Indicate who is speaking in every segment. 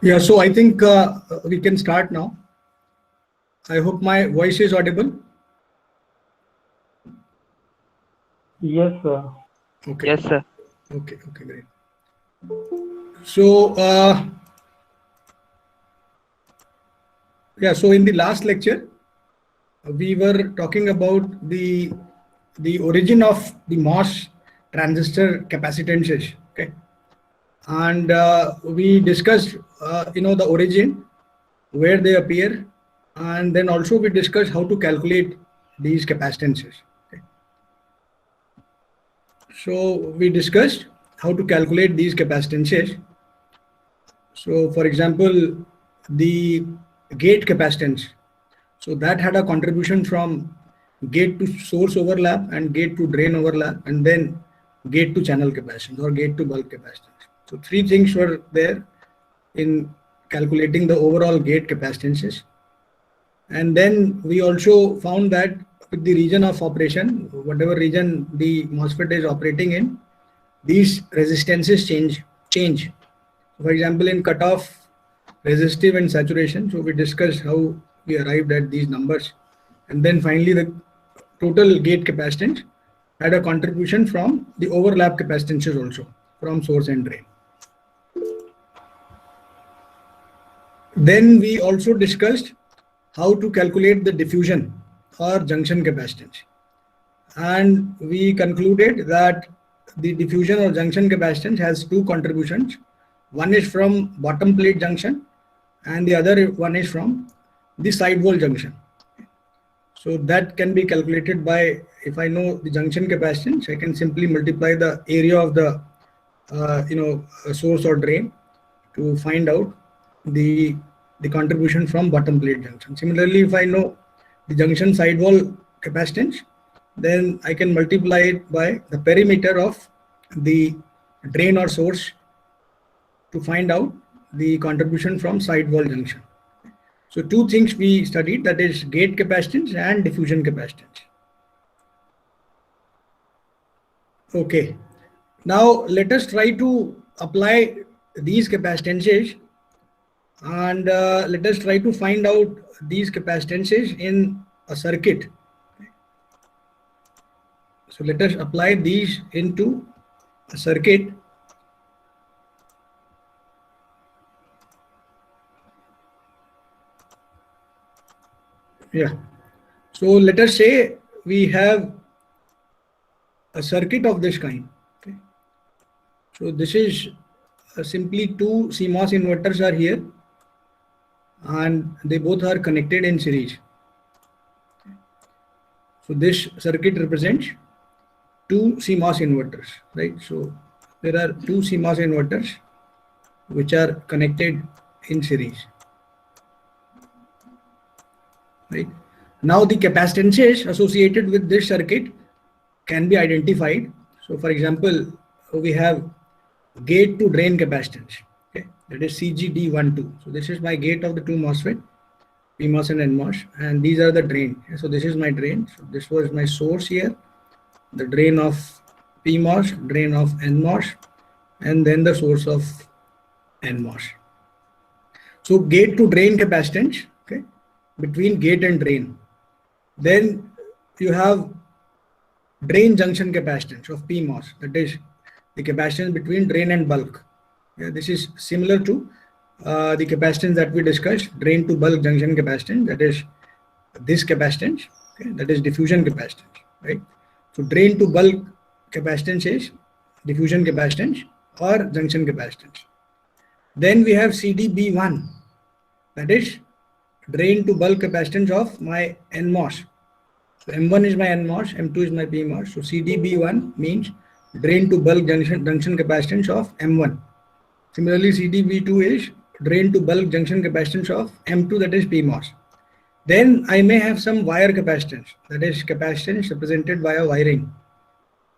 Speaker 1: Yeah, so I think we can start now. I hope my voice is audible.
Speaker 2: Yes, sir.
Speaker 1: Okay,
Speaker 3: Yes, sir.
Speaker 1: okay, great. So, yeah, so in the last lecture, we were talking about the origin of the MOS transistor capacitances. Okay, and we discussed, the origin, where they appear, and then also we discussed how to calculate these capacitances. Okay. So we discussed how to calculate these capacitances. So for example, the gate capacitance, so that had a contribution from gate to source overlap and gate to drain overlap, and then gate to channel capacitance or gate to bulk capacitance. So three things were there in calculating the overall gate capacitances. And then we also found that with the region of operation, whatever region the MOSFET is operating in, these resistances change. For example, in cutoff, resistive and saturation. So we discussed how we arrived at these numbers. And then finally the total gate capacitance had a contribution from the overlap capacitances also from source and drain. Then we also discussed how to calculate the diffusion or junction capacitance. And we concluded that the diffusion or junction capacitance has two contributions. One is from bottom plate junction and the other one is from the side wall junction. So that can be calculated by, if I know the junction capacitance, I can simply multiply the area of the source or drain to find out the contribution from bottom plate junction. Similarly, if I know the junction sidewall capacitance, then I can multiply it by the perimeter of the drain or source to find out the contribution from sidewall junction. So two things we studied, that is gate capacitance and diffusion capacitance. Okay, now let us try to apply these capacitances and let us try to find out these capacitances in a circuit. So let us apply these into a circuit. Yeah. So let us say we have a circuit of this kind. Okay. So this is simply two CMOS inverters are here and they both are connected in series. So this circuit represents two CMOS inverters, right? So there are two CMOS inverters which are connected in series, right? Now the capacitances associated with this circuit can be identified. So for example, we have gate to drain capacitance, okay, that is CGD12. So this is my gate of the two MOSFET, PMOS and NMOS, and these are the drain. So this is my drain. So this was my source here, the drain of PMOS, drain of NMOS, and then the source of NMOS. So gate to drain capacitance, okay, between gate and drain. Then you have drain junction capacitance of PMOS, that is the capacitance between drain and bulk. Yeah, this is similar to the capacitance that we discussed, drain to bulk junction capacitance, that is this capacitance, okay, that is diffusion capacitance, right? So drain to bulk capacitance is diffusion capacitance or junction capacitance. Then we have CDB1, that is drain to bulk capacitance of my NMOS. So M1 is my NMOS, M2 is my PMOS. So CDB1 means drain to bulk junction capacitance of M1. Similarly, CDB2 is drain to bulk junction capacitance of M2, that is PMOS. Then I may have some wire capacitance, that is capacitance represented by a wiring,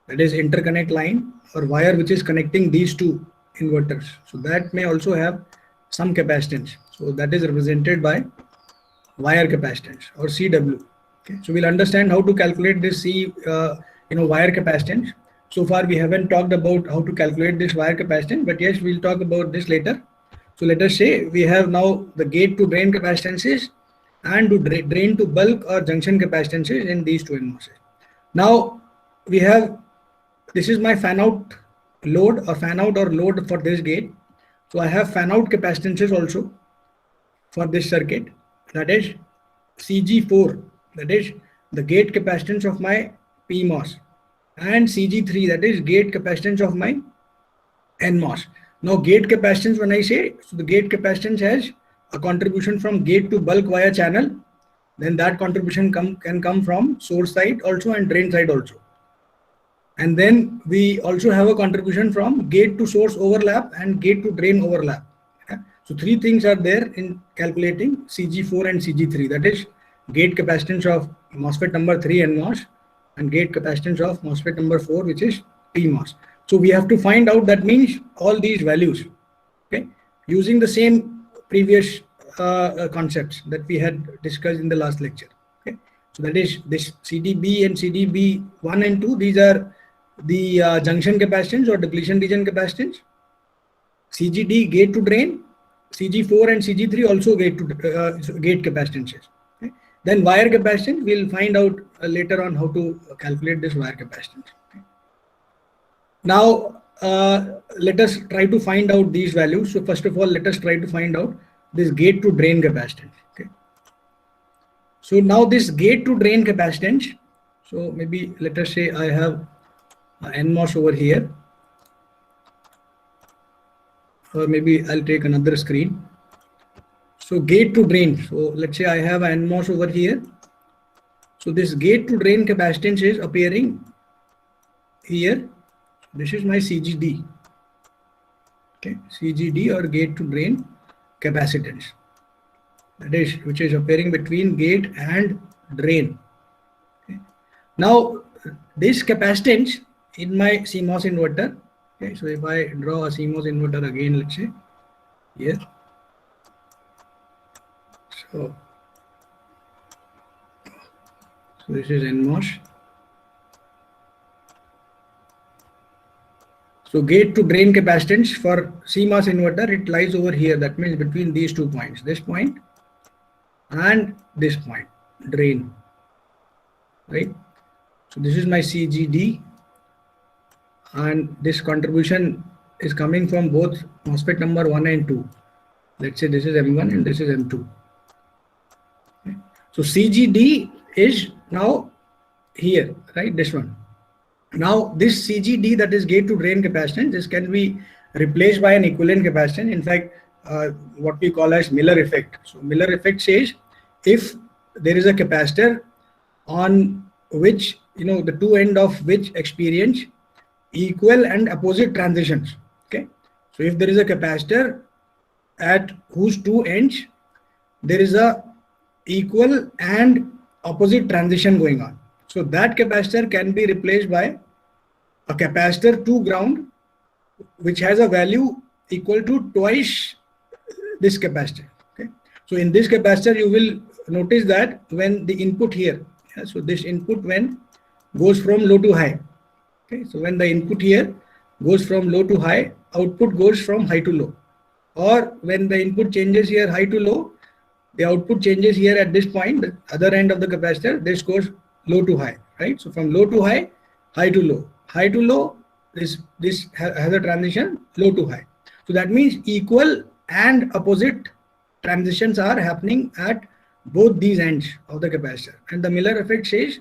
Speaker 1: that is interconnect line or wire which is connecting these two inverters. So that may also have some capacitance. So that is represented by wire capacitance or CW. Okay. So we'll understand how to calculate this wire capacitance. So far we haven't talked about how to calculate this wire capacitance, but yes, we'll talk about this later. So let us say we have now the gate to drain capacitances and to drain to bulk or junction capacitances in these two NMOSes. Now we have, this is my fan out load or fan out or load for this gate. So I have fan out capacitances also for this circuit, that is CG4, that is the gate capacitance of my PMOS, and CG3, that is gate capacitance of my NMOS. Now gate capacitance, when I say, so the gate capacitance has a contribution from gate to bulk via channel, then that contribution can come from source side also and drain side also. And then we also have a contribution from gate to source overlap and gate to drain overlap. So three things are there in calculating CG4 and CG3, that is gate capacitance of MOSFET number 3 NMOS and gate capacitance of MOSFET number 4, which is PMOS. So we have to find out, that means all these values, okay, using the same previous concepts that we had discussed in the last lecture. Okay, so that is this CDB and CDB 1 and 2, these are the junction capacitance or depletion region capacitance. CGD gate to drain, CG4 and CG3 also gate capacitances. Okay. Then wire capacitance, we'll find out later on how to calculate this wire capacitance. Okay. Now let us try to find out these values. So first of all, let us try to find out this gate to drain capacitance. Okay. So now this gate to drain capacitance, so maybe let us say I have NMOS over here, or maybe I'll take another screen. So gate to drain, so let's say I have an NMOS over here. So this gate to drain capacitance is appearing here. This is my CGD, okay, CGD or gate to drain capacitance, that is, which is appearing between gate and drain. Okay. Now this capacitance in my CMOS inverter, okay, so if I draw a CMOS inverter again, let's say here, so this is NMOS. So gate to drain capacitance for CMOS inverter, it lies over here, that means between these 2 points, this point and this point, drain, right? So this is my CGD, and this contribution is coming from both MOSFET number 1 and 2. Let's say this is M1 and this is M2. Okay. So CGD is now here, right? This one. Now this CGD, that is gate to drain capacitance, this can be replaced by an equivalent capacitance. In fact, what we call as Miller effect. So Miller effect says if there is a capacitor on which, you know, the two end of which experience equal and opposite transitions. Okay, so if there is a capacitor at whose two ends there is a equal and opposite transition going on, so that capacitor can be replaced by a capacitor to ground which has a value equal to twice this capacitor. Okay, so in this capacitor you will notice that when the input here, so this input when goes from low to high, okay, so when the input here goes from low to high, output goes from high to low, or when the input changes here high to low, the output changes here at this point, the other end of the capacitor, this goes low to high, right? So from low to high, high to low, high to low, this has a transition low to high. So that means equal and opposite transitions are happening at both these ends of the capacitor. And the Miller effect says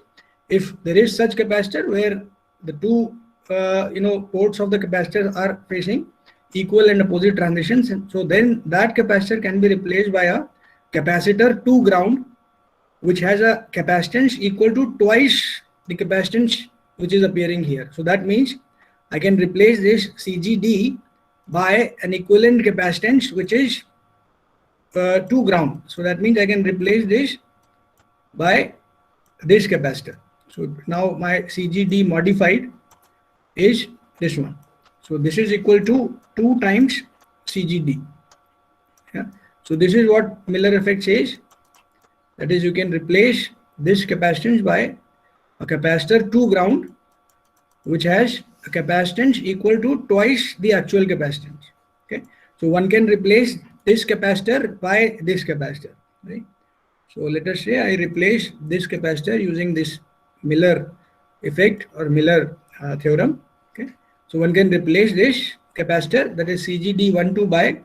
Speaker 1: if there is such capacitor where the two ports of the capacitor are facing equal and opposite transitions, so then that capacitor can be replaced by a capacitor to ground which has a capacitance equal to twice the capacitance which is appearing here. So that means I can replace this CGD by an equivalent capacitance which is to ground. So that means I can replace this by this capacitor. So now my CGD modified is this one. So this is equal to 2 times CGD. Yeah. So this is what Miller effect says. That is, you can replace this capacitance by a capacitor to ground which has a capacitance equal to twice the actual capacitance. Okay, so one can replace this capacitor by this capacitor, right? So let us say I replace this capacitor using this Miller effect or Miller theorem. Okay, so one can replace this capacitor, that is CGD12, by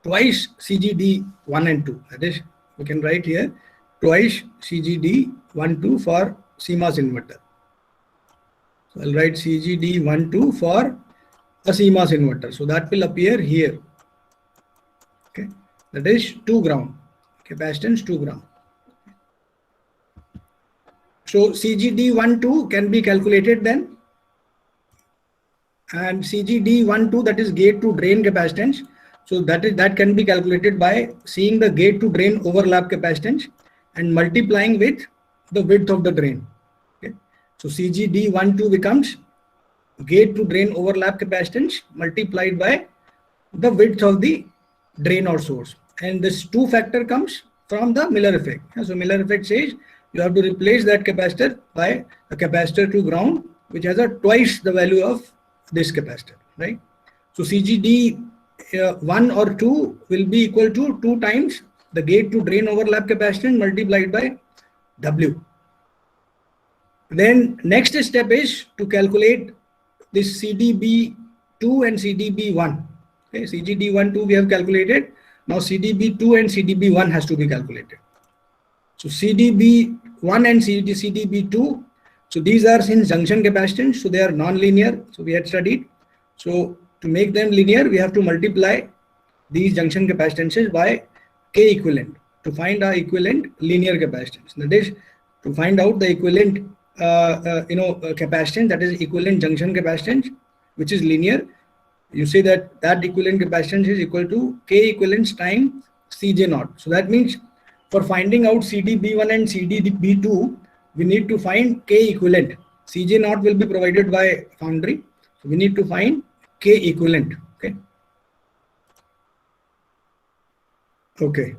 Speaker 1: twice CGD1 and 2. That is, we can write here twice CGD12 for CMOS inverter. So I'll write CGD12 for a CMOS inverter. So that will appear here. Okay, that is 2 ground, capacitance 2 ground. So CGD12 can be calculated then, and CGD12, that is gate to drain capacitance. So that can be calculated by seeing the gate to drain overlap capacitance and multiplying with the width of the drain. Okay, so CGD12 becomes gate to drain overlap capacitance multiplied by the width of the drain or source, and this 2 factor comes from the Miller effect. So Miller effect says you have to replace that capacitor by a capacitor to ground which has a twice the value of this capacitor, right? So CGD 1 or 2 will be equal to 2 times the gate to drain overlap capacitance multiplied by W. Then next step is to calculate this CDB2 and CDB1. Okay, CGD12 we have calculated. Now CDB2 and CDB1 has to be calculated. So CDB1 and CDB2, so these are since junction capacitance, so they are non-linear. So we had studied. So to make them linear, we have to multiply these junction capacitances by K equivalent to find our equivalent linear capacitance. That is, to find out the equivalent capacitance, that is equivalent junction capacitance, which is linear. You say that equivalent capacitance is equal to K equivalence times Cj naught. So that means for finding out CDB1 and CDB2, we need to find K equivalent. Cj naught will be provided by foundry. So we need to find K equivalent. Okay.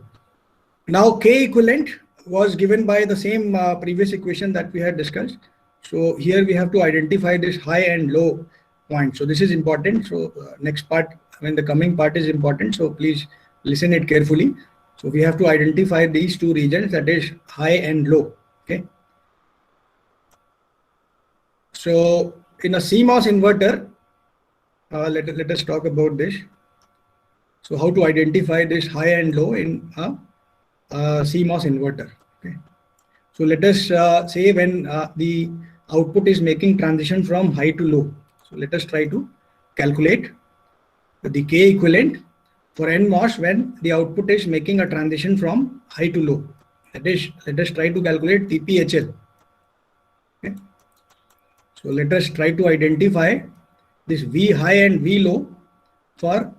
Speaker 1: Now K equivalent was given by the same previous equation that we had discussed. So here we have to identify this high and low point. So this is important. So next part, the coming part is important. So please listen it carefully. So we have to identify these 2 regions, that is high and low. Okay. So in a CMOS inverter, let us talk about this. So how to identify this high and low in a CMOS inverter. Okay. So let us say when the output is making transition from high to low. So let us try to calculate the K equivalent for NMOS when the output is making a transition from high to low. That is, let us try to calculate TPHL. Okay. So let us try to identify this V high and V low for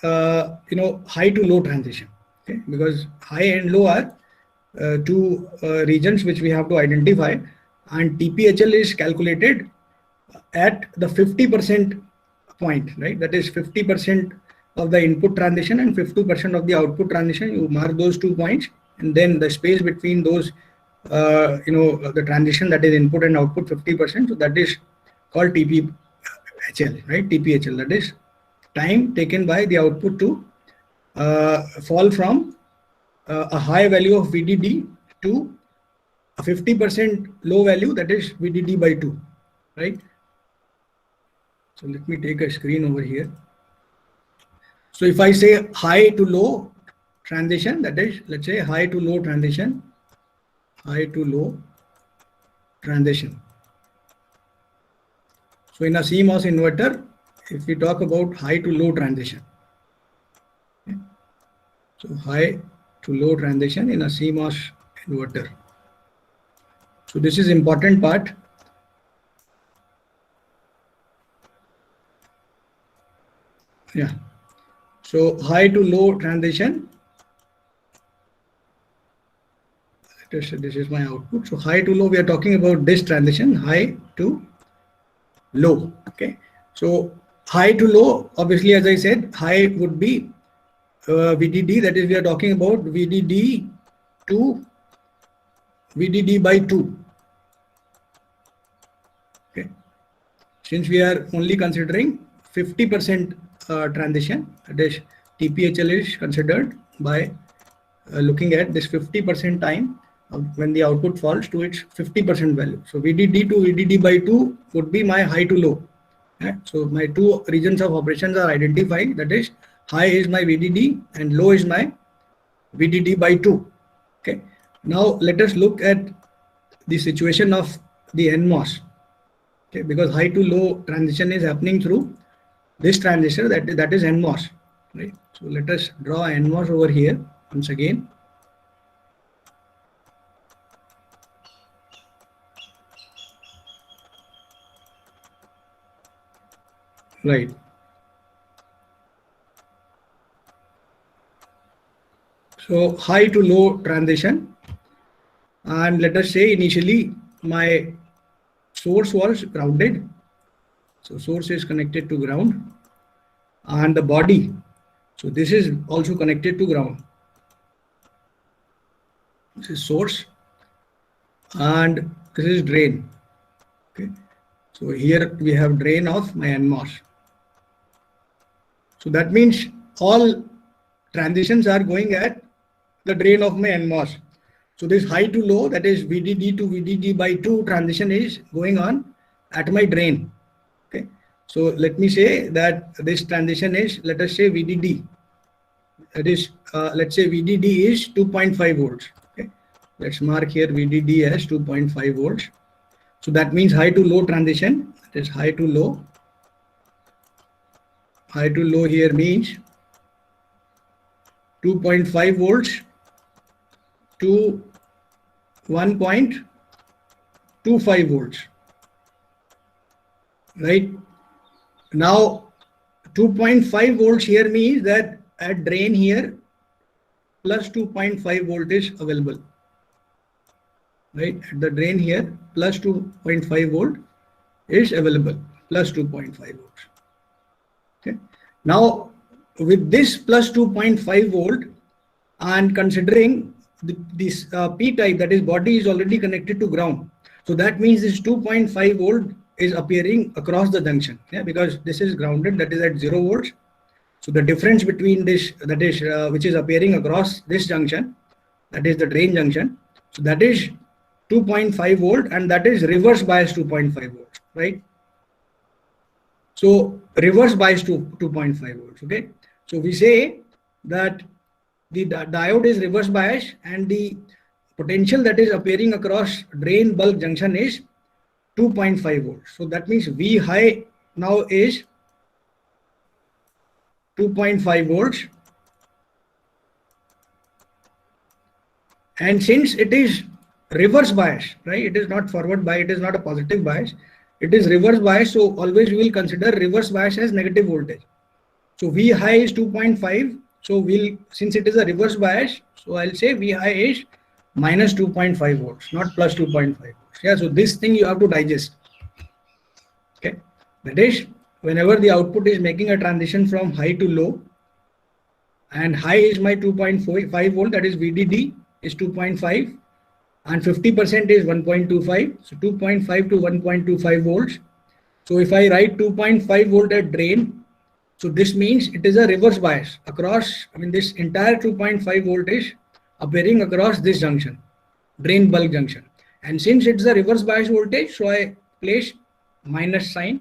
Speaker 1: high to low transition. Okay, because high and low are 2 regions which we have to identify, and TPHL is calculated at the 50% point, right? That is 50% of the input transition and 50% of the output transition. You mark those 2 points, and then the space between those, the transition, that is input and output 50%. So that is called TPHL, right? TPHL, that is time taken by the output to fall from a high value of VDD to a 50% low value, that is VDD by 2, right? So let me take a screen over here. So if I say high to low transition, that is, let's say high to low transition, high to low transition. So in a CMOS inverter, if we talk about high to low transition, okay. So high to low transition in a CMOS inverter. So this is important part. Yeah. So high to low transition. This is my output. So high to low, we are talking about this transition, high to low. Okay. So high to low, obviously, as I said, high would be VDD, that is, we are talking about VDD to VDD by 2. Okay. Since we are only considering 50% transition, that is TPHL is considered by looking at this 50% time when the output falls to its 50% value. So VDD to VDD by 2 would be my high to low. So my two regions of operations are identified. That is, high is my VDD and low is my VDD by 2. Okay. Now let us look at the situation of the NMOS. Okay, because high to low transition is happening through this transistor, that is NMOS. Right. So let us draw NMOS over here once again. Right. So high to low transition, and let us say initially my source was grounded. So source is connected to ground, and the body, so this is also connected to ground. This is source and this is drain. Okay. So here we have drain of my NMOS. So that means all transitions are going at the drain of my NMOS. So this high to low, that is VDD to VDD by 2 transition is going on at my drain. Okay. So let me say that this transition is, let us say VDD. That is, let's say VDD is 2.5 volts. Okay. Let's mark here VDD as 2.5 volts. So that means high to low transition. That is high to low. High to low here means 2.5 volts to 1.25 volts. Right. Now 2.5 volts here means that at drain here plus 2.5 volt is available. Right. At the drain here plus 2.5 volt is available, plus 2.5 volts. Okay. Now with this plus 2.5 volt and considering this P-type, that is body is already connected to ground. So that means this 2.5 volt is appearing across the junction. Yeah, because this is grounded, that is at 0 volts. So the difference between this, that is which is appearing across this junction, that is the drain junction. So that is 2.5 volt and that is reverse bias 2.5 volts, right? So reverse bias to 2.5 volts. Okay. So we say that the diode is reverse bias and the potential that is appearing across drain bulk junction is 2.5 volts. So that means V high now is 2.5 volts. And since it is reverse bias, right? It is not forward bias, it is not a positive bias. It is reverse bias. So always we will consider reverse bias as negative voltage. So V high is 2.5. So since it is a reverse bias, so I'll say V high is minus 2.5 volts, not plus 2.5 volts. Yeah, so this thing you have to digest. Okay, that is whenever the output is making a transition from high to low, and high is my 2.5 volt, that is VDD is 2.5, and 50% is 1.25. So 2.5 to 1.25 volts. So if I write 2.5 volt at drain, so this means it is a reverse bias across, I mean this entire 2.5 volt is appearing across this junction, drain bulk junction. And since it's a reverse bias voltage, so I place minus sign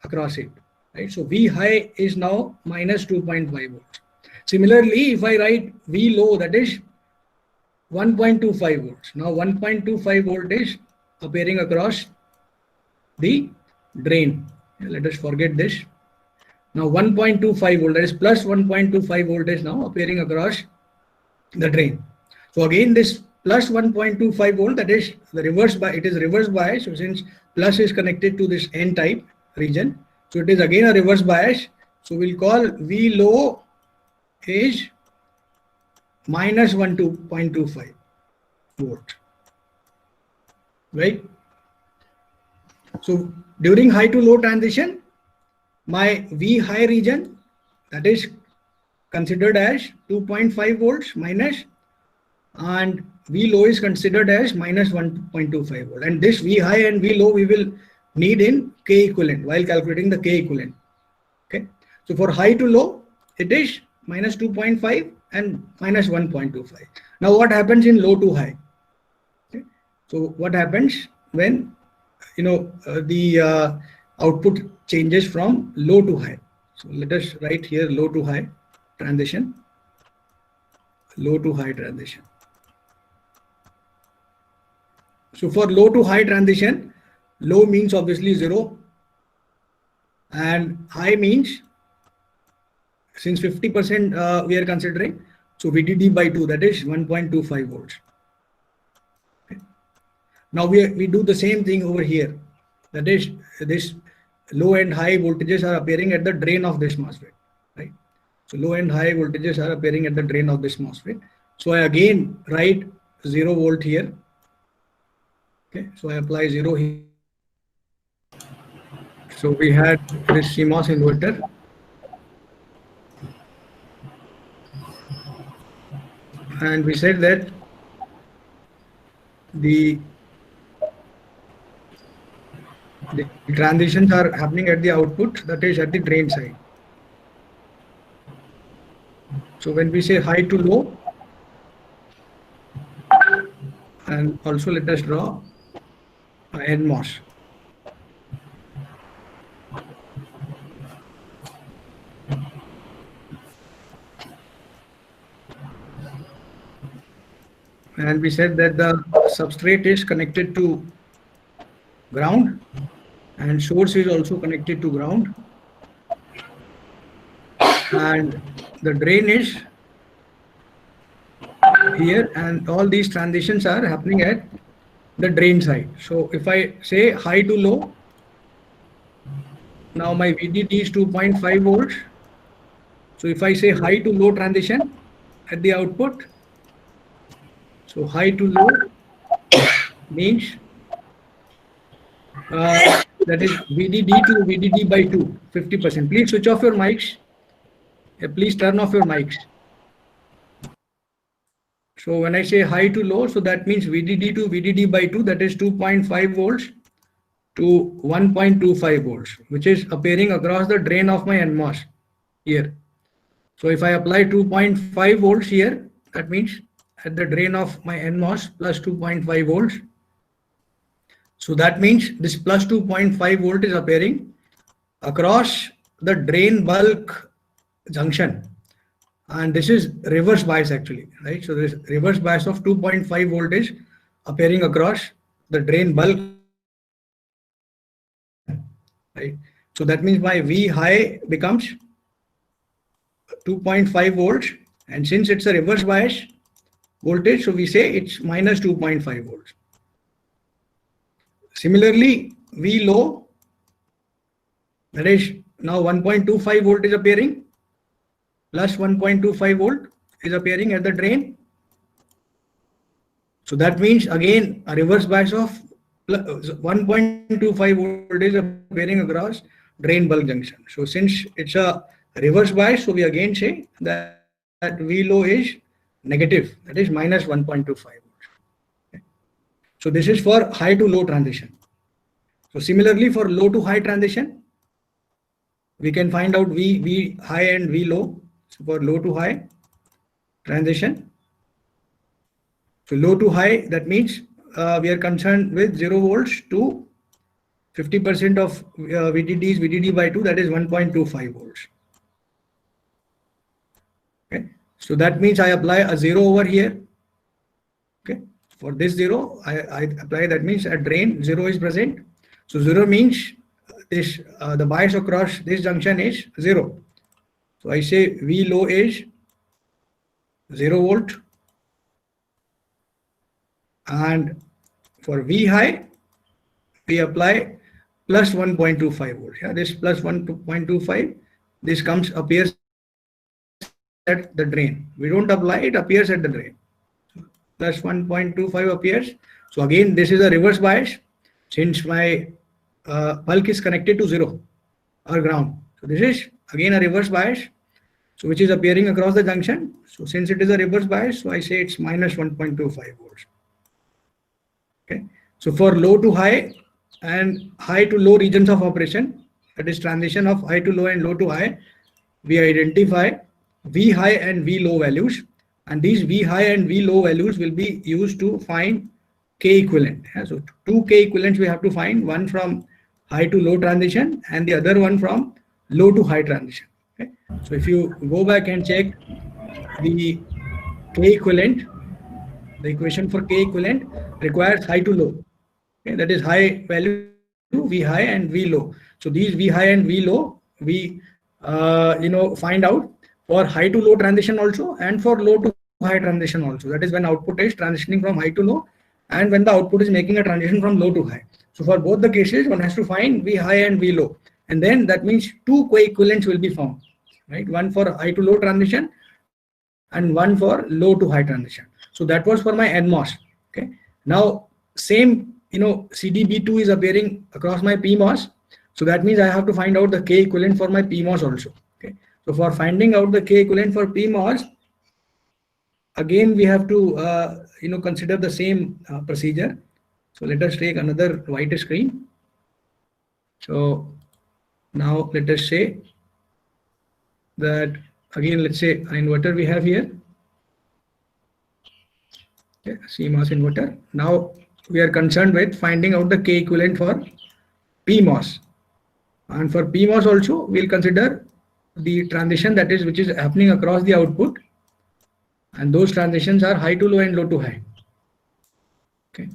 Speaker 1: across it, right? So V high is now minus 2.5 volts. Similarly, if I write V low, that is 1.25 volts. Now 1.25 volt is appearing across the drain. Let us forget this. Now 1.25 volt, that is plus 1.25 volt is now appearing across the drain. So again this plus 1.25 volt, that is the reverse bias, it is reverse bias. So since plus is connected to this N type region, so it is again a reverse bias. So we'll call V low is minus 1.25 volt, right? So during high to low transition, my V high region, that is considered as 2.5 volts minus, and V low is considered as minus 1.25 volt. And this V high and V low we will need in K equivalent while calculating the K equivalent. Okay. So for high to low, it is minus 2.5 and minus 1.25. Now what happens in low to high? Okay. So what happens when the output changes from low to high? So let us write here low to high transition. Low to high transition. So for low to high transition, low means obviously 0 and high means, since 50% we are considering, so VDD by 2, that is 1.25 volts. Okay. Now we do the same thing over here. That is, this low and high voltages are appearing at the drain of this MOSFET, right? So low and high voltages are appearing at the drain of this MOSFET. So I again write 0 volt here. Okay, so I apply 0 here. So we had this CMOS inverter. And we said that the transitions are happening at the output, that is at the drain side. So when we say high to low, and also let us draw NMOS. And we said that the substrate is connected to ground and source is also connected to ground, and the drain is here, and all these transitions are happening at the drain side. So if I say high to low, now my VDD is 2.5 volts. So if I say high to low transition at the output, so high to low means that is VDD to VDD by 2, 50%. Please switch off your mics. Please turn off your mics. So when I say high to low, so that means VDD to VDD by 2, that is 2.5 volts to 1.25 volts, which is appearing across the drain of my NMOS here. So if I apply 2.5 volts here, that means at the drain of my NMOS plus 2.5 volts. So that means this plus 2.5 volt is appearing across the drain bulk junction. And this is reverse bias actually, right? So this reverse bias of 2.5 voltage appearing across the drain bulk, right? So that means my V high becomes 2.5 volts, and since it's a reverse bias voltage, so we say it's minus 2.5 volts. Similarly, V low, that is now 1.25 volt is appearing, plus 1.25 volt is appearing at the drain. So that means again a reverse bias of 1.25 volt is appearing across drain bulk junction. So since it's a reverse bias, so we again say that V low is negative, that is minus 1.25 volts. Okay. So this is for high to low transition. So similarly for low to high transition, we can find out V high and V low. So for low to high transition, so low to high, that means we are concerned with 0 volts to 50% of VDD is VDD by 2, that is 1.25 volts. Okay, so that means I apply a 0 over here. Okay, for this 0, I apply, that means at drain 0 is present. So 0 means this the bias across this junction is 0. So I say V low is 0 volt, and for V high we apply plus 1.25 volts. Yeah, this plus 1.25, this appears at the drain. We don't apply, it appears at the drain. So plus 1.25 appears. So again, this is a reverse bias since my bulk is connected to 0 or ground. So this is again a reverse bias, so which is appearing across the junction. So since it is a reverse bias, so I say it's minus 1.25 volts. Okay. So for low to high and high to low regions of operation, that is transition of high to low and low to high, we identify V high and V low values, and these V high and V low values will be used to find K equivalent. So two K equivalents we have to find, one from high to low transition and the other one from low to high transition. Okay? So if you go back and check the K equivalent, the equation for K equivalent requires high to low. Okay? That is high value, V high and V low. So these V high and V low, we find out for high to low transition also and for low to high transition also. That is when output is transitioning from high to low and when the output is making a transition from low to high. So for both the cases, one has to find V high and V low. And then that means two co-equivalents will be found, right? One for high to low transition and one for low to high transition. So that was for my NMOS. Okay. Now same, CDB2 is appearing across my PMOS. So that means I have to find out the K equivalent for my PMOS also. Okay. So for finding out the K equivalent for PMOS, again we have to consider the same procedure. So let us take another white screen. So now let us say that again, let's say an inverter we have here. Okay, CMOS inverter. Now we are concerned with finding out the K equivalent for PMOS. And for PMOS also, we'll consider the transition which is happening across the output. And those transitions are high to low and low to high. Okay.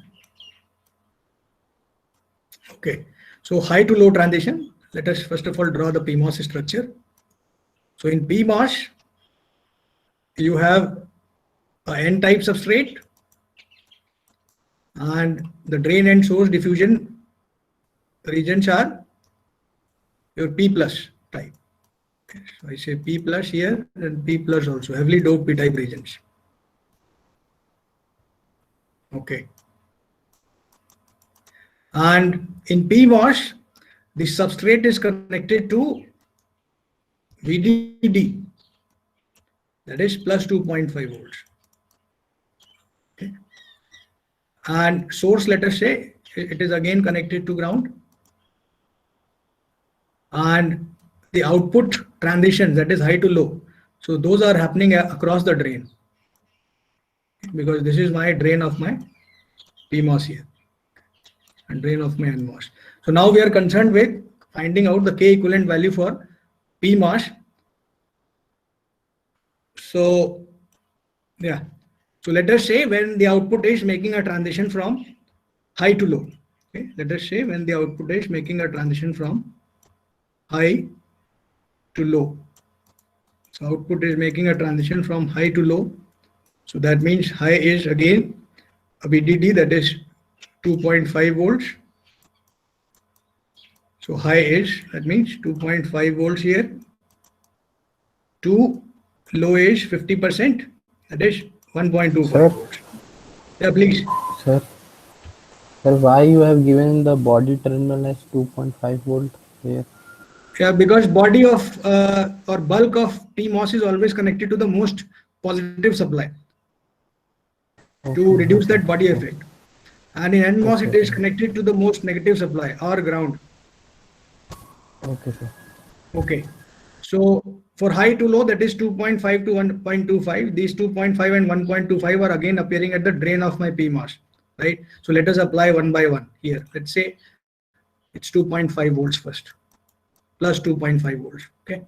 Speaker 1: Okay. So high to low transition. Let us first of all draw the PMOS structure. So in PMOS, you have a N-type substrate and the drain and source diffusion regions are your P plus type. Okay. So I say P plus here and P plus also, heavily doped P-type regions. Okay. And in PMOS, the substrate is connected to VDD, that is plus 2.5 volts. Okay. And source, let us say, it is again connected to ground. And the output transition, that is high to low. So those are happening across the drain. Because this is my drain of my PMOS here and drain of my NMOS. So now we are concerned with finding out the K equivalent value for PMOS. So yeah, so let us say when the output is making a transition from high to low. Okay, let us say when the output is making a transition from high to low. So output is making a transition from high to low. So that means high is again a VDD, that is 2.5 volts. So high is, that means 2.5 volts here. To low is 50%, that is 1.25 volts. Yeah, please.
Speaker 3: Sir, why you have given the body terminal as 2.5 volt here?
Speaker 1: Yeah, because body of or bulk of PMOS is always connected to the most positive supply to reduce that body effect. And in NMOS, it is connected to the most negative supply or ground.
Speaker 3: Okay, sir.
Speaker 1: Okay. So for high to low, that is 2.5 to 1.25. These 2.5 and 1.25 are again appearing at the drain of my PMOS, right? So let us apply one by one here. Let's say it's 2.5 volts first, plus 2.5 volts. Okay.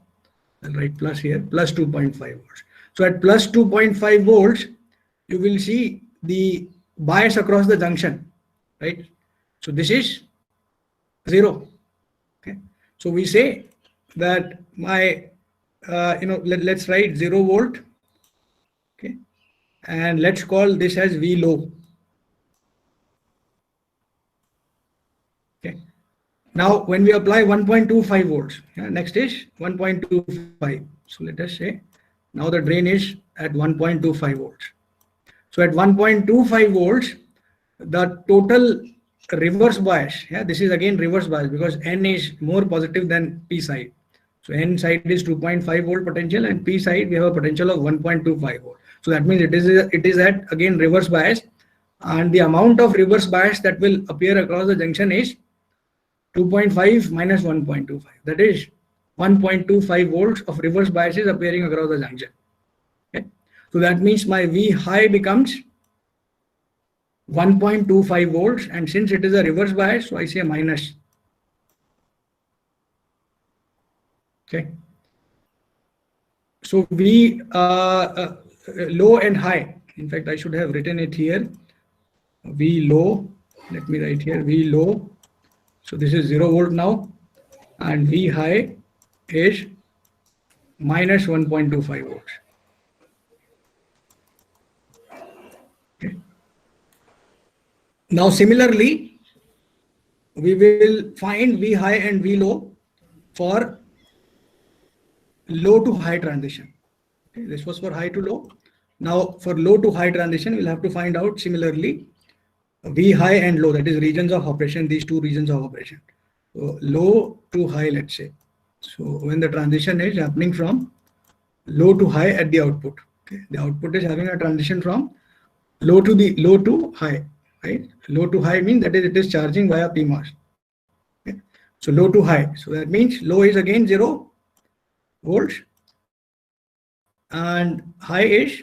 Speaker 1: I'll write plus here, plus 2.5 volts. So at plus 2.5 volts, you will see the bias across the junction, right? So this is 0. Okay. So we say that my, let's write 0 volt. Okay. And let's call this as V low. Okay. Now when we apply 1.25 volts, next is 1.25. So let us say now the drain is at 1.25 volts. So at 1.25 volts, the total reverse bias, this is again reverse bias because N is more positive than P side. So N side is 2.5 volt potential and P side we have a potential of 1.25 volt. So that means it is at again reverse bias, and the amount of reverse bias that will appear across the junction is 2.5 minus 1.25, that is 1.25 volts of reverse bias is appearing across the junction. Okay, so that means my V high becomes 1.25 volts, and since it is a reverse bias, so I say minus. Okay, so V low and high. In fact, I should have written it here. V low. Let me write here V low. So this is 0 volt now, and V high is minus 1.25 volts. Okay. Now similarly, we will find V high and V low for low to high transition. Okay. This was for high to low. Now for low to high transition, we'll have to find out similarly V high and low, that is regions of operation, these two regions of operation. So low to high, let's say. So when the transition is happening from low to high at the output, okay, the output is having a transition from low to high, right? Low to high means that is it is charging via PMOS. Okay. So low to high. So that means low is again 0 volts and high is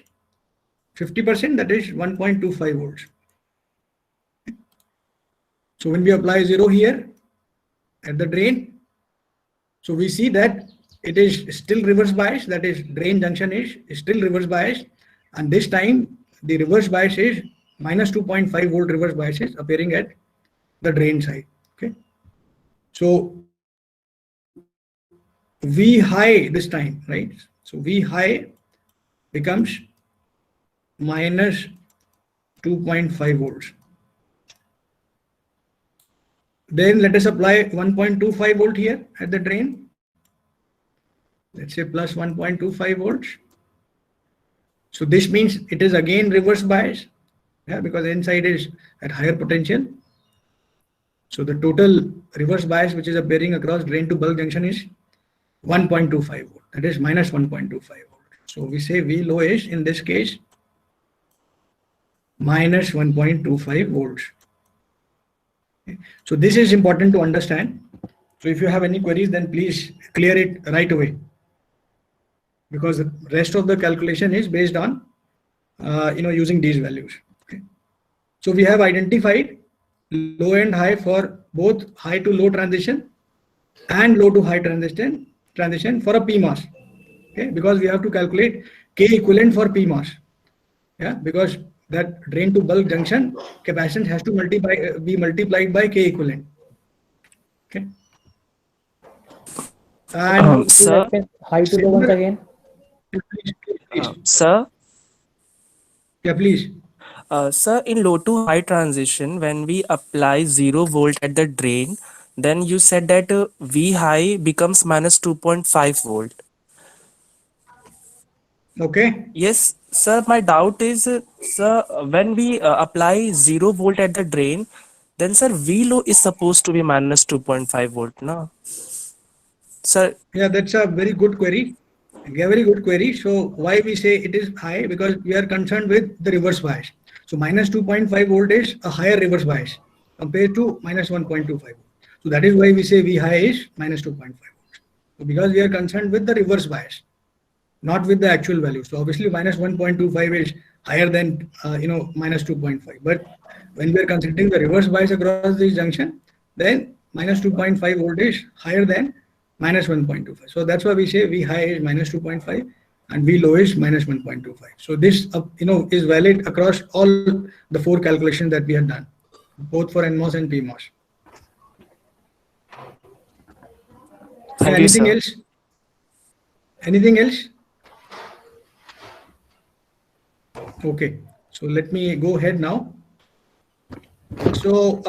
Speaker 1: 50%, that is 1.25 volts. So when we apply 0 here at the drain, so we see that it is still reverse bias, that is drain junction is still reverse bias, and this time the reverse bias is minus 2.5 volt reverse bias is appearing at the drain side. Okay, so V high this time, right? So V high becomes minus 2.5 volts. Then let us apply 1.25 volt here at the drain. Let's say plus 1.25 volts. So this means it is again reverse bias, yeah, because inside is at higher potential. So the total reverse bias which is appearing across drain to bulk junction is 1.25 volt, that is minus 1.25 volt. So we say V low is in this case minus 1.25 volts. Okay. So this is important to understand. So if you have any queries, then please clear it right away, because the rest of the calculation is based on using these values. Okay. So we have identified low and high for both high to low transition and low to high transition for a PMOS. Okay, because we have to calculate K equivalent for PMOS. Yeah, because that drain to bulk junction capacitance has to be multiplied by K equivalent. Okay. And
Speaker 4: Sir,
Speaker 2: High to low once again.
Speaker 1: please.
Speaker 4: Sir,
Speaker 1: Yeah, please.
Speaker 4: sir, in low to high transition, when we apply 0 volt at the drain, then you said that V high becomes minus 2.5 volt.
Speaker 1: Okay.
Speaker 4: Yes, sir, my doubt is, sir, when we apply 0 volt at the drain, then sir, V low is supposed to be minus 2.5 volt, no? Sir,
Speaker 1: Yeah, that's a very good query. A very good query. So why we say it is high? Because we are concerned with the reverse bias. So minus 2.5 volt is a higher reverse bias compared to minus 1.25 volt. So that is why we say V high is minus 2.5 volts. So because we are concerned with the reverse bias, not with the actual value. So obviously minus 1.25 is higher than minus 2.5. But when we are considering the reverse bias across this junction, then minus 2.5 volt is higher than minus 1.25. So that's why we say V high is minus 2.5 and V low is minus 1.25. So this is valid across all the 4 calculations that we have done, both for NMOS and PMOS.
Speaker 4: thank you,
Speaker 1: Anything
Speaker 4: sir.
Speaker 1: else? Anything else? Okay, so let me go ahead now. So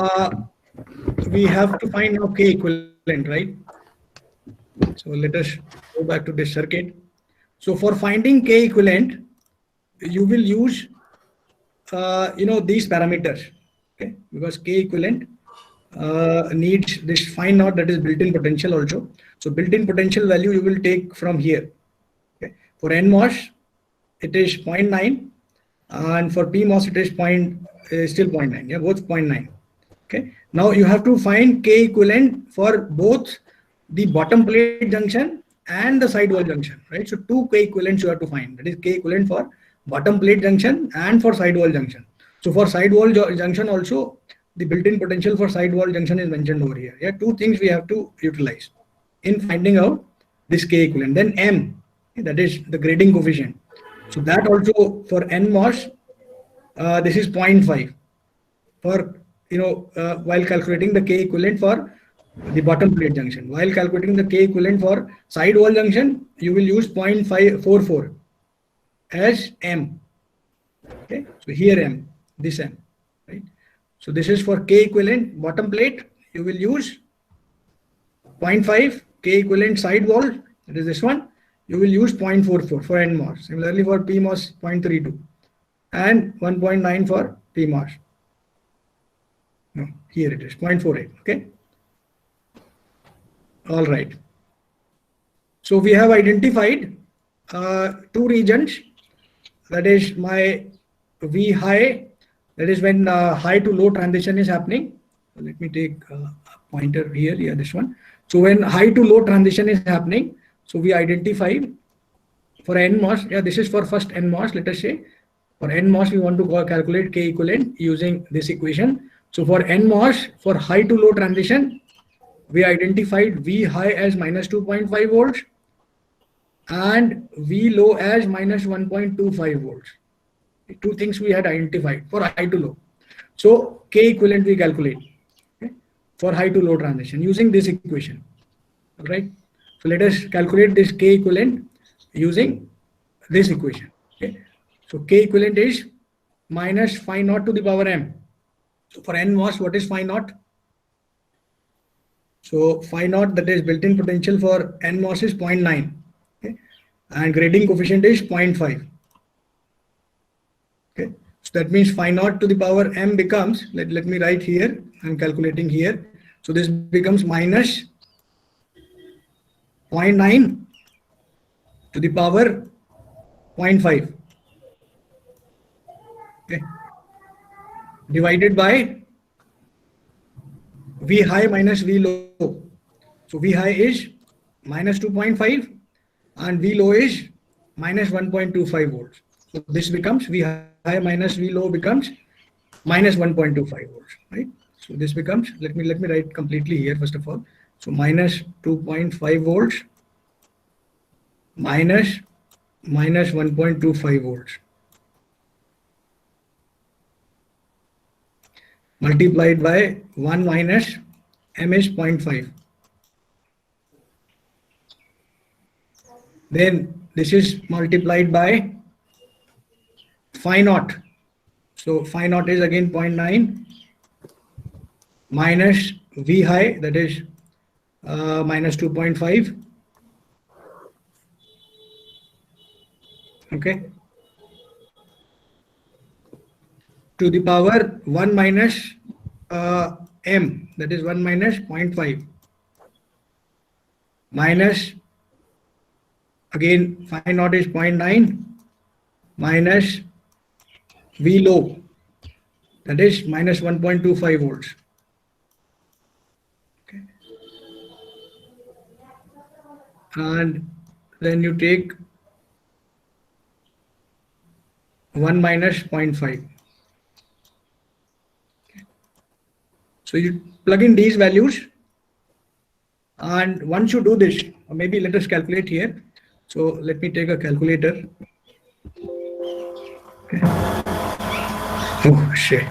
Speaker 1: we have to find now K equivalent, right? So let us go back to this circuit. So for finding K equivalent, you will use these parameters, okay? Because K equivalent needs this phi naught, that is built-in potential also. So built-in potential value you will take from here. Okay? For NMOS, it is 0.9, and for PMOS it is still 0.9. Yeah, both 0.9. Okay. Now you have to find K equivalent for both the bottom plate junction and the sidewall junction, right? So two K equivalents you have to find. That is K equivalent for bottom plate junction and for sidewall junction. So for sidewall junction also, the built-in potential for sidewall junction is mentioned over here. Yeah, two things we have to utilize in finding out this K equivalent. Then M, that is the grading coefficient. So that also for NMOS, this is 0.5 for, while calculating the K equivalent for the bottom plate junction. While calculating the K equivalent for sidewall junction, you will use 0.544 as M. Okay, so here M, this M, right? So this is for K equivalent bottom plate, you will use 0.5, K equivalent sidewall, that is this one, you will use 0.44 for NMOS. Similarly for PMOS, 0.32 and 1.9 for PMOS. No, here it is 0.48. Okay. All right. So we have identified two regions. That is my V high. That is when high to low transition is happening. Let me take a pointer here. Yeah, this one. So when high to low transition is happening, so we identify for NMOS. Yeah, this is for first NMOS. Let us say for NMOS we want to calculate K equivalent using this equation. So for NMOS, for high to low transition, we identified V high as minus 2.5 volts and V low as minus 1.25 volts. Two things we had identified for high to low. So K equivalent we calculate, okay, for high to low transition using this equation. All right. So let us calculate this K equivalent using this equation. Okay. So K equivalent is minus phi naught to the power M. So for NMOS, what is phi naught? So phi naught, that is built-in potential for NMOS, is 0.9. Okay. And grading coefficient is 0.5. Okay. So that means phi naught to the power M becomes, let me write here, I'm calculating here. So this becomes minus 0.9 to the power 0.5. Okay. Divided by V high minus V low. So V high is minus 2.5 and V low is minus 1.25 volts. So this becomes V high minus V low becomes minus 1.25 volts, right? So this becomes, let me write completely here first of all. So minus 2.5 volts minus 1.25 volts multiplied by 1 minus M is 0.5. Then this is multiplied by phi naught. So phi naught is again 0.9 minus V high, that is minus 2.5. Okay. To the power 1 minus M, that is 1 minus 0.5 minus again phi naught is 0.9 minus V low, that is minus 1.25 volts. Okay. And then you take 1 minus 0.5. So you plug in these values, and once you do this, or maybe let us calculate here. So let me take a calculator. Okay. Oh shit.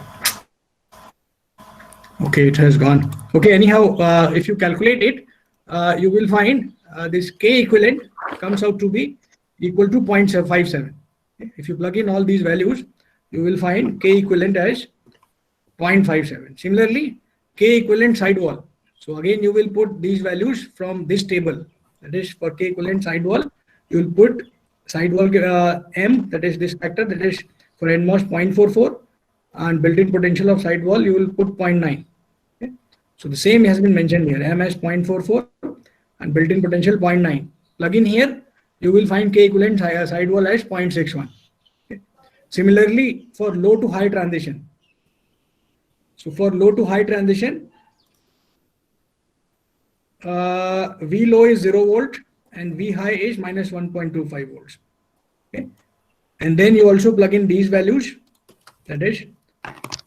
Speaker 1: Okay, it has gone. Okay, anyhow, if you calculate it, you will find this K equivalent comes out to be equal to 0.57. If you plug in all these values, you will find K equivalent as 0.57. Similarly, K equivalent sidewall. So again, you will put these values from this table. That is for K equivalent sidewall, you will put sidewall M, that is this factor, that is for NMOS 0.44, and built-in potential of sidewall, you will put 0.9. Okay. So the same has been mentioned here, M as 0.44 and built-in potential 0.9. Plug in here, you will find K equivalent sidewall as 0.61. Okay. Similarly, for low to high transition. So for low to high transition, V low is 0 volt and V high is minus 1.25 volts. Okay. And then you also plug in these values. That is,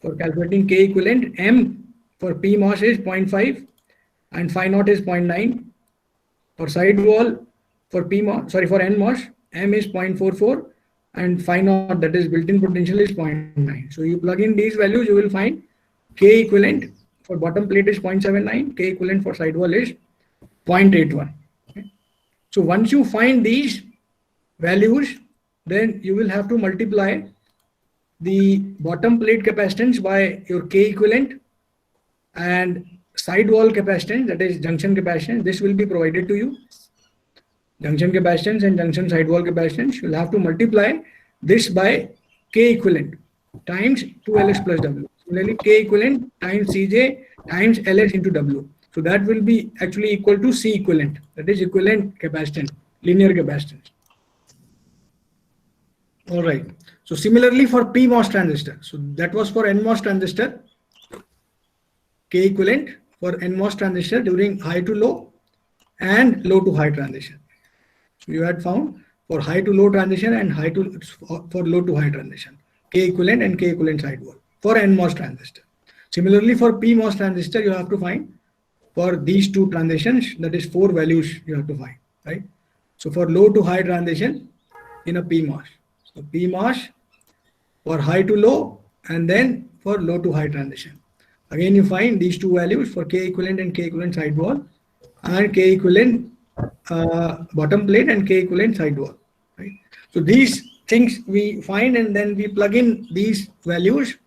Speaker 1: for calculating K equivalent, M for PMOS is 0.5 and phi naught is 0.9. For sidewall, for NMOS, M is 0.44 and phi naught, that is built-in potential, is 0.9. So you plug in these values, you will find K equivalent for bottom plate is 0.79, K equivalent for sidewall is 0.81. Okay. So once you find these values, then you will have to multiply the bottom plate capacitance by your K equivalent and sidewall capacitance, that is junction capacitance. This will be provided to you. Junction capacitance and junction sidewall capacitance. You'll have to multiply this by K equivalent times 2Ls plus W. Similarly, K equivalent times Cj times Ls into W. So that will be actually equal to C equivalent, that is equivalent capacitance, linear capacitance. All right. So similarly for PMOS transistor. So that was for NMOS transistor. K equivalent for NMOS transistor during high to low and low to high transition. So you had found for high to low transition and for low to high transition, K equivalent and K equivalent sidewall for NMOS transistor. Similarly for PMOS transistor, you have to find for these two transitions, that is 4 values you have to find, right? So for low to high transition in a PMOS. So PMOS for high to low and then for low to high transition. Again, you find these two values for K equivalent and K equivalent sidewall and K equivalent bottom plate and K equivalent sidewall, right? So these things we find and then we plug in these values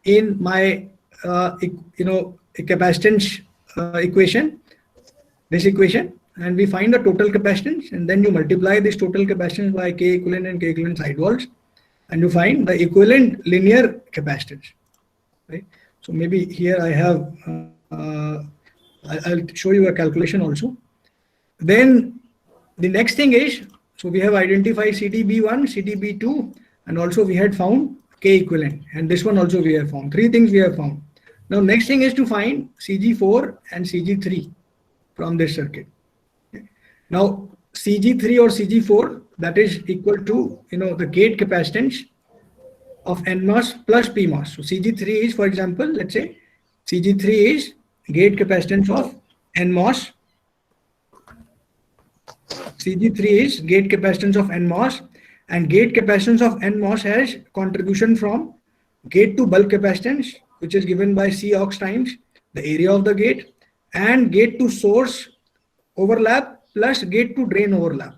Speaker 1: in my capacitance equation, this equation, and we find the total capacitance, and then you multiply this total capacitance by K equivalent and K equivalent sidewalls, and you find the equivalent linear capacitance, right? So maybe here I have, I'll show you a calculation also. Then the next thing is, so we have identified CTB1, CTB2, and also we had found K equivalent, and this one also we have found. 3 things we have found. Now next thing is to find CG4 and CG3 from this circuit. Okay. Now CG3 or CG4, that is equal to the gate capacitance of NMOS plus PMOS. So CG3 is, for example, let's say CG3 is gate capacitance of NMOS. CG3 is gate capacitance of NMOS, and gate capacitance of NMOS has contribution from gate to bulk capacitance, which is given by Cox times the area of the gate, and gate to source overlap plus gate to drain overlap,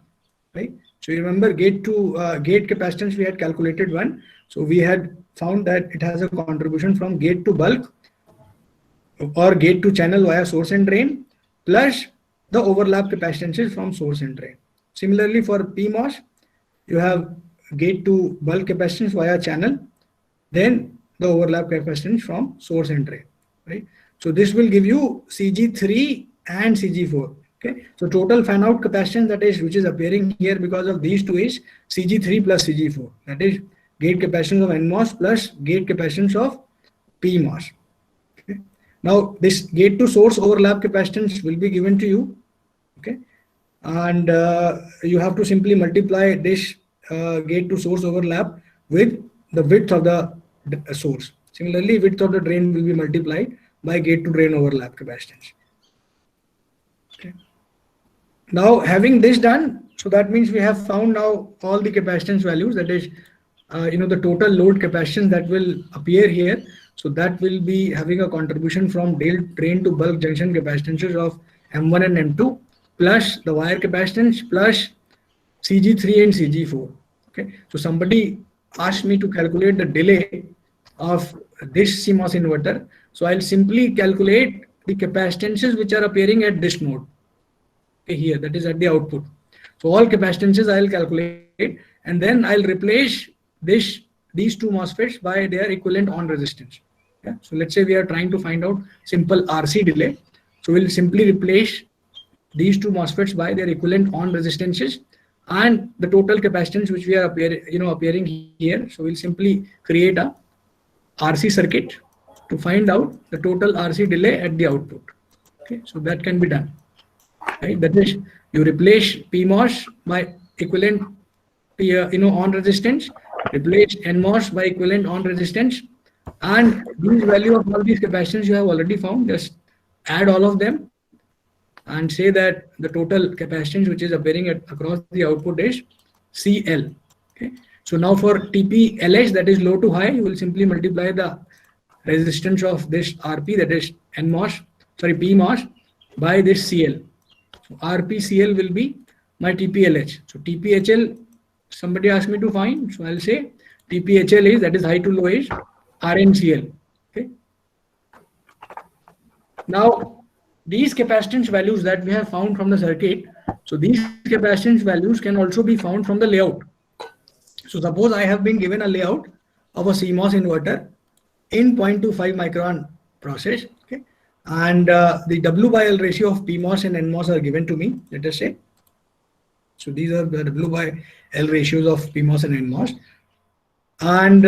Speaker 1: right? So you remember gate to gate capacitance we had calculated one. So we had found that it has a contribution from gate to bulk or gate to channel via source and drain plus the overlap capacitances from source and drain. Similarly for PMOS, you have gate to bulk capacitance via channel, then the overlap capacitance from source and drain, right? So this will give you CG3 and CG4. Okay, so total fan out capacitance, that is which is appearing here because of these two, is CG3 plus CG4, that is gate capacitance of NMOS plus gate capacitance of PMOS. Okay. Now this gate to source overlap capacitance will be given to you, okay, and you have to simply multiply this gate to source overlap with the width of the source. Similarly, width of the drain will be multiplied by gate to drain overlap capacitance. Okay. Now having this done, so that means we have found now all the capacitance values, that is the total load capacitance that will appear here. So that will be having a contribution from drain to bulk junction capacitances of M1 and M2 plus the wire capacitance plus CG3 and CG4. Okay, so somebody asked me to calculate the delay of this CMOS inverter. So I'll simply calculate the capacitances which are appearing at this node. Okay, here, that is at the output. So all capacitances I'll calculate, and then I'll replace these two MOSFETs by their equivalent on resistance. Yeah? So let's say we are trying to find out simple RC delay. So we'll simply replace these two MOSFETs by their equivalent on resistances and the total capacitance which we are appearing here. So we'll simply create a RC circuit to find out the total RC delay at the output. Okay, so that can be done. right? That is, you replace PMOS by equivalent on resistance, replace NMOS by equivalent on resistance, and these value of all these capacitance you have already found. Just add all of them and say that the total capacitance which is appearing across the output is CL. Okay. So now for TPLH, that is low to high, you will simply multiply the resistance of this RP, that is PMOS, by this CL. So RPCL will be my TPLH. So TPHL, somebody asked me to find, so I'll say TPHL is, that is high to low, is RNCL. Okay. Now these capacitance values that we have found from the circuit, so these capacitance values can also be found from the layout. So suppose I have been given a layout of a CMOS inverter in 0.25 micron process, okay, and the W by L ratio of PMOS and NMOS are given to me, let us say. So these are the W by L ratios of PMOS and NMOS. And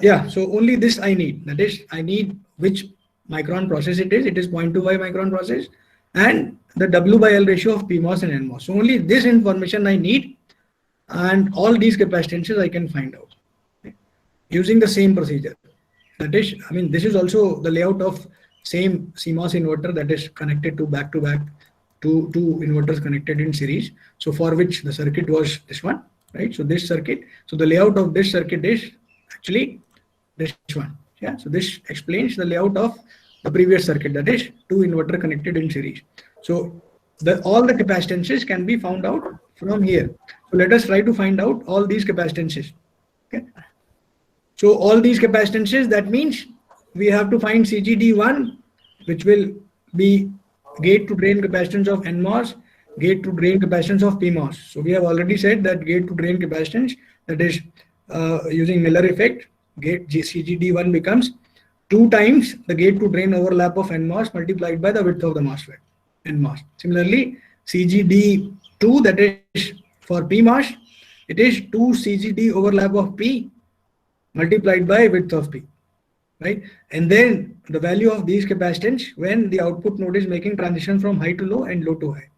Speaker 1: yeah, so only this I need, that is, I need which micron process it is 0.25 micron process, and the W by L ratio of PMOS and NMOS. So only this information I need, and all these capacitances I can find out, okay, using the same procedure. That is, I mean, this is also the layout of same CMOS inverter that is connected to back-to-back, two inverters connected in series. So for which the circuit was this one, right? So this circuit, so the layout of this circuit is actually this one. Yeah, so this explains the layout of the previous circuit, that is two inverter connected in series. So all the capacitances can be found out from here. So let us try to find out all these capacitances. Okay. So all these capacitances, that means we have to find CGD1, which will be gate to drain capacitance of NMOS, gate to drain capacitance of PMOS. So we have already said that gate to drain capacitance, that is using Miller effect, gate CGD1 becomes 2 times the gate to drain overlap of NMOS multiplied by the width of the MOSFET, NMOS. Similarly, CGD2, that is for PMOS, it is 2 CGD overlap of P multiplied by width of P, right? And then the value of these capacitance when the output node is making transition from high to low and low to high,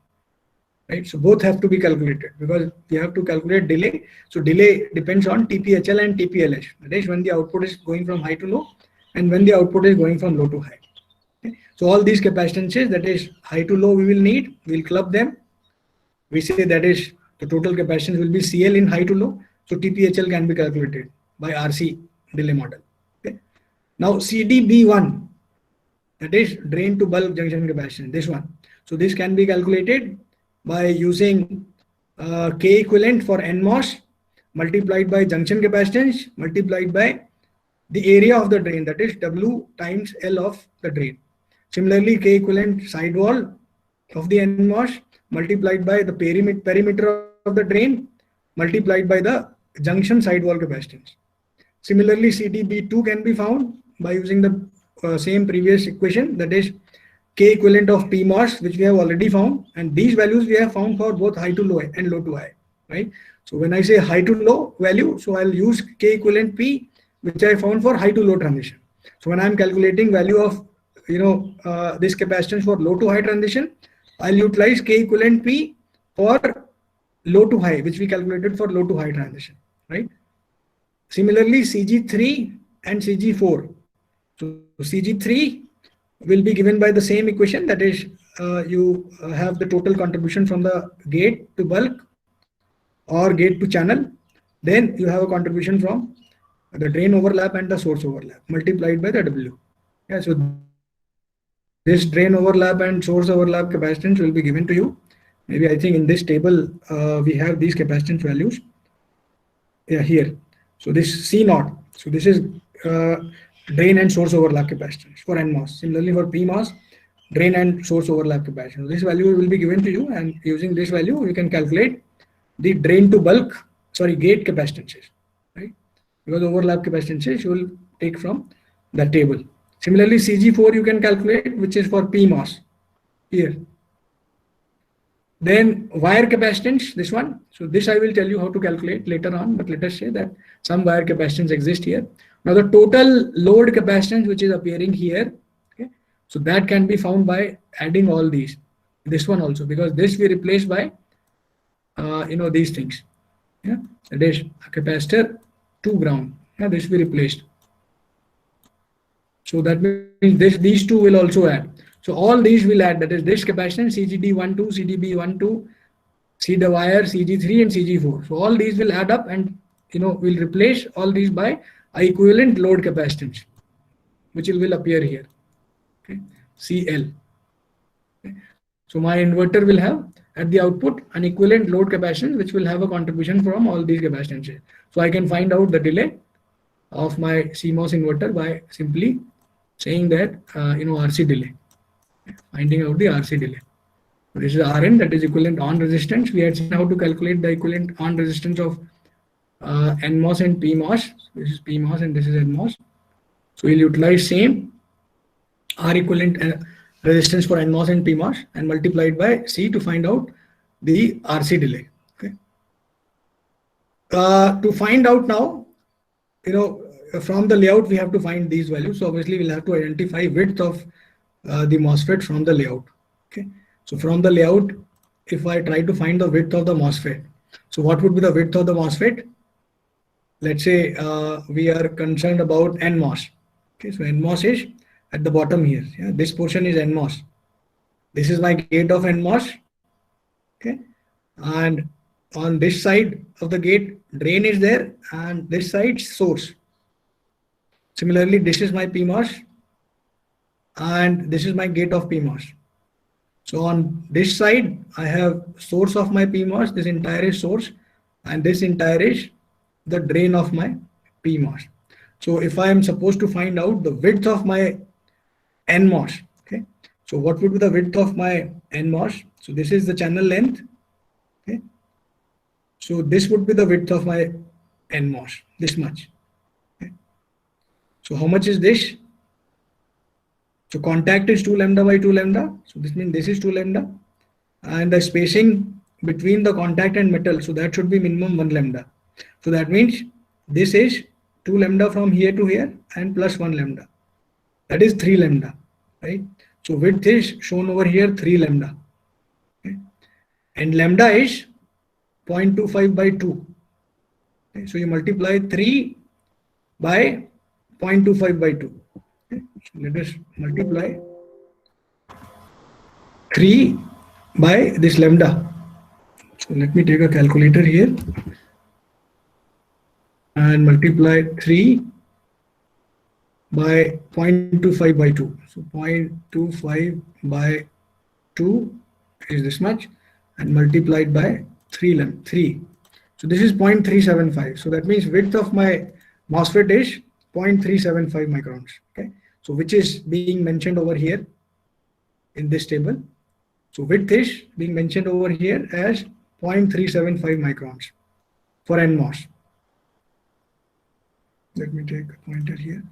Speaker 1: right? So both have to be calculated because we have to calculate delay. So delay depends on TPHL and TPLH. That is when the output is going from high to low and when the output is going from low to high. Okay? So all these capacitances, that is high to low, we will need, we'll club them. We say that is the total capacitance will be CL in high to low. So TPHL can be calculated by RC delay model. Okay? Now CDB1, that is drain to bulk junction capacitance, this one. So this can be calculated by using K equivalent for NMOS multiplied by junction capacitance multiplied by the area of the drain, that is W times L of the drain. Similarly, K equivalent sidewall of the NMOS multiplied by the perimeter of the drain multiplied by the junction sidewall capacitance. Similarly, CDB2 can be found by using the same previous equation, that is K equivalent of PMOS, which we have already found, and these values we have found for both high to low and low to high, right? So when I say high to low value, so I'll use K equivalent P, which I found for high to low transition. So when I'm calculating value of this capacitance for low to high transition, I'll utilize K equivalent P for low to high, which we calculated for low to high transition, right? Similarly, CG3 and CG4. So CG3 will be given by the same equation, that is you have the total contribution from the gate to bulk or gate to channel, then you have a contribution from the drain overlap and the source overlap multiplied by the W. Yeah, so this drain overlap and source overlap capacitance will be given to you. Maybe I think in this table we have these capacitance values. Yeah, here. So this C0. So this is drain and source overlap capacitance for NMOS. Similarly for PMOS, drain and source overlap capacitance. This value will be given to you, and using this value you can calculate the drain to bulk, gate capacitances, right? Because overlap capacitances you will take from the table. Similarly, CG4 you can calculate, which is for PMOS here. Then wire capacitance, this one. So this I will tell you how to calculate later on, but let us say that some wire capacitance exist here. Now the total load capacitance which is appearing here, okay, so that can be found by adding all these. this one also, because this we replace by these things. Yeah, that is a capacitor to ground. Yeah, this we replaced. So that means these two will also add. So all these will add. That is this capacitance CGD12, CGB12, C the wire CG3 and CG4. So all these will add up, and we'll replace all these by a equivalent load capacitance, which will appear here. Okay, CL. Okay. So my inverter will have at the output an equivalent load capacitance, which will have a contribution from all these capacitances. So I can find out the delay of my CMOS inverter by simply saying that RC delay, finding out the RC delay. So this is Rn, that is equivalent on resistance. We had seen how to calculate the equivalent on resistance of NMOS and PMOS. This is PMOS and this is NMOS. So we'll utilize same R equivalent resistance for NMOS and PMOS and multiplied by C to find out the RC delay. Okay. To find out now, from the layout we have to find these values. So obviously we'll have to identify width of the MOSFET from the layout. Okay. So from the layout, if I try to find the width of the MOSFET, so what would be the width of the MOSFET? Let's say we are concerned about NMOS. Okay, so NMOS is at the bottom here. Yeah, this portion is NMOS. This is my gate of NMOS. Okay, and on this side of the gate, drain is there, and this side source. Similarly, this is my PMOS, and this is my gate of PMOS. So on this side, I have source of my PMOS. This entire is source, and this entire is the drain of my PMOS. So if I am supposed to find out the width of my NMOS, okay, so what would be the width of my NMOS? So this is the channel length. Okay, so this would be the width of my NMOS, this much. Okay. So how much is this? So contact is 2 lambda by 2 lambda. So this means this is 2 lambda, and the spacing between the contact and metal, so that should be minimum 1 lambda. So that means this is 2 lambda from here to here and plus 1 lambda. That is 3 lambda, right? So width is shown over here 3 lambda. Okay. And lambda is 0.25 by 2. Okay. So you multiply 3 by 0.25 by 2. Okay. So let us multiply 3 by this lambda. So let me take a calculator here and multiply 3 by 0.25 by 2. So 0.25 by 2 is this much, and multiplied by 3. So this is 0.375. So that means width of my MOSFET is 0.375 microns. Okay. So which is being mentioned over here in this table. So width is being mentioned over here as 0.375 microns for NMOS. Let me take a pointer here.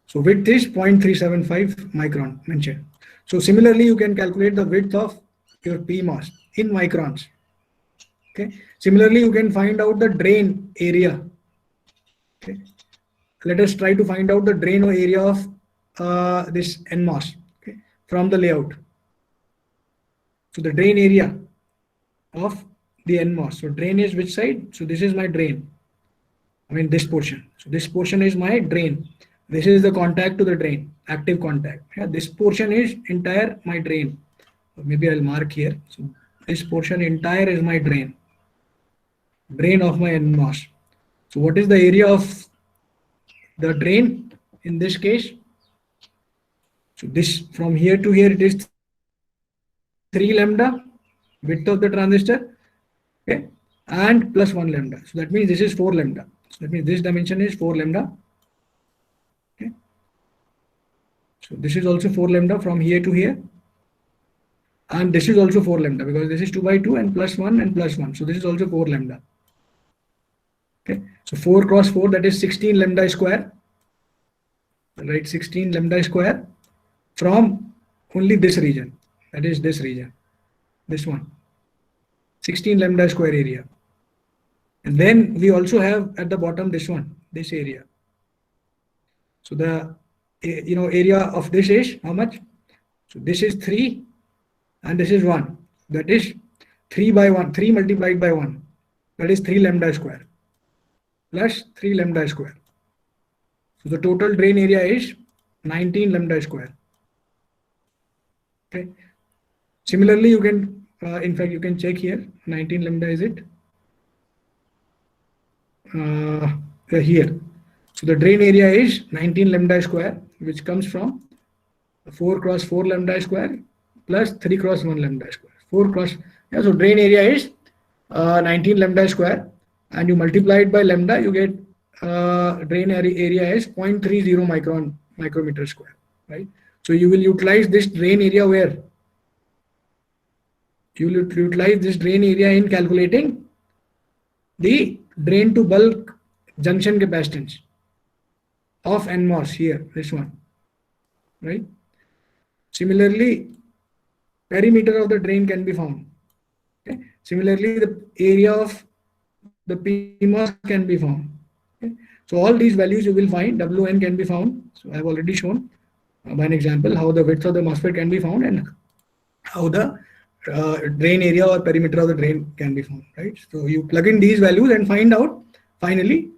Speaker 1: So width is 0.375 micron mentioned. So similarly, you can calculate the width of your PMOS in microns. Okay. Similarly, you can find out the drain area. Okay. Let us try to find out the drain area of this NMOS, okay, from the layout. So the drain area of the NMOS. So drain is which side? So this is my drain. I mean this portion. So this portion is my drain. This is the contact to the drain, active contact. Yeah, this portion is entire my drain. So maybe I'll mark here. So this portion entire is my drain. Drain of my NMOS. So what is the area of the drain in this case? So this from here to here, it is 3 lambda width of the transistor, okay, and plus 1 lambda. So that means this is 4 lambda. So that means this dimension is 4 lambda. Okay. So this is also 4 lambda from here to here, and this is also 4 lambda because this is 2 by 2 and plus 1 and plus 1. So this is also 4 lambda. Okay. So 4 cross 4, that is 16 lambda square. Right, 16 lambda square from only this region. That is this region, this one, 16 lambda square area. And then we also have at the bottom this one, this area. So the area of this is how much? So this is 3 and this is 1. that is 3 by 1, 3 multiplied by 1, that is 3 lambda square plus 3 lambda square. So the total drain area is 19 lambda square. Okay. Similarly, you can, in fact, you can check here, 19 lambda is it? Here. So the drain area is 19 lambda square, which comes from 4 cross 4 lambda square plus 3 cross 1 lambda square. 4 cross, yeah, so drain area is 19 lambda square, and you multiply it by lambda, you get drain area is 0.30 micrometer square, right? So you will utilize this drain area where? You will utilize this drain area in calculating the drain to bulk junction capacitance of NMOS here, this one, right? Similarly, perimeter of the drain can be found. Okay? Similarly, the area of the PMOS can be found. Okay? So all these values you will find, Wn can be found. So I have already shown by an example how the width of the MOSFET can be found and how the drain area or perimeter of the drain can be found, right? So you plug in these values and find out finally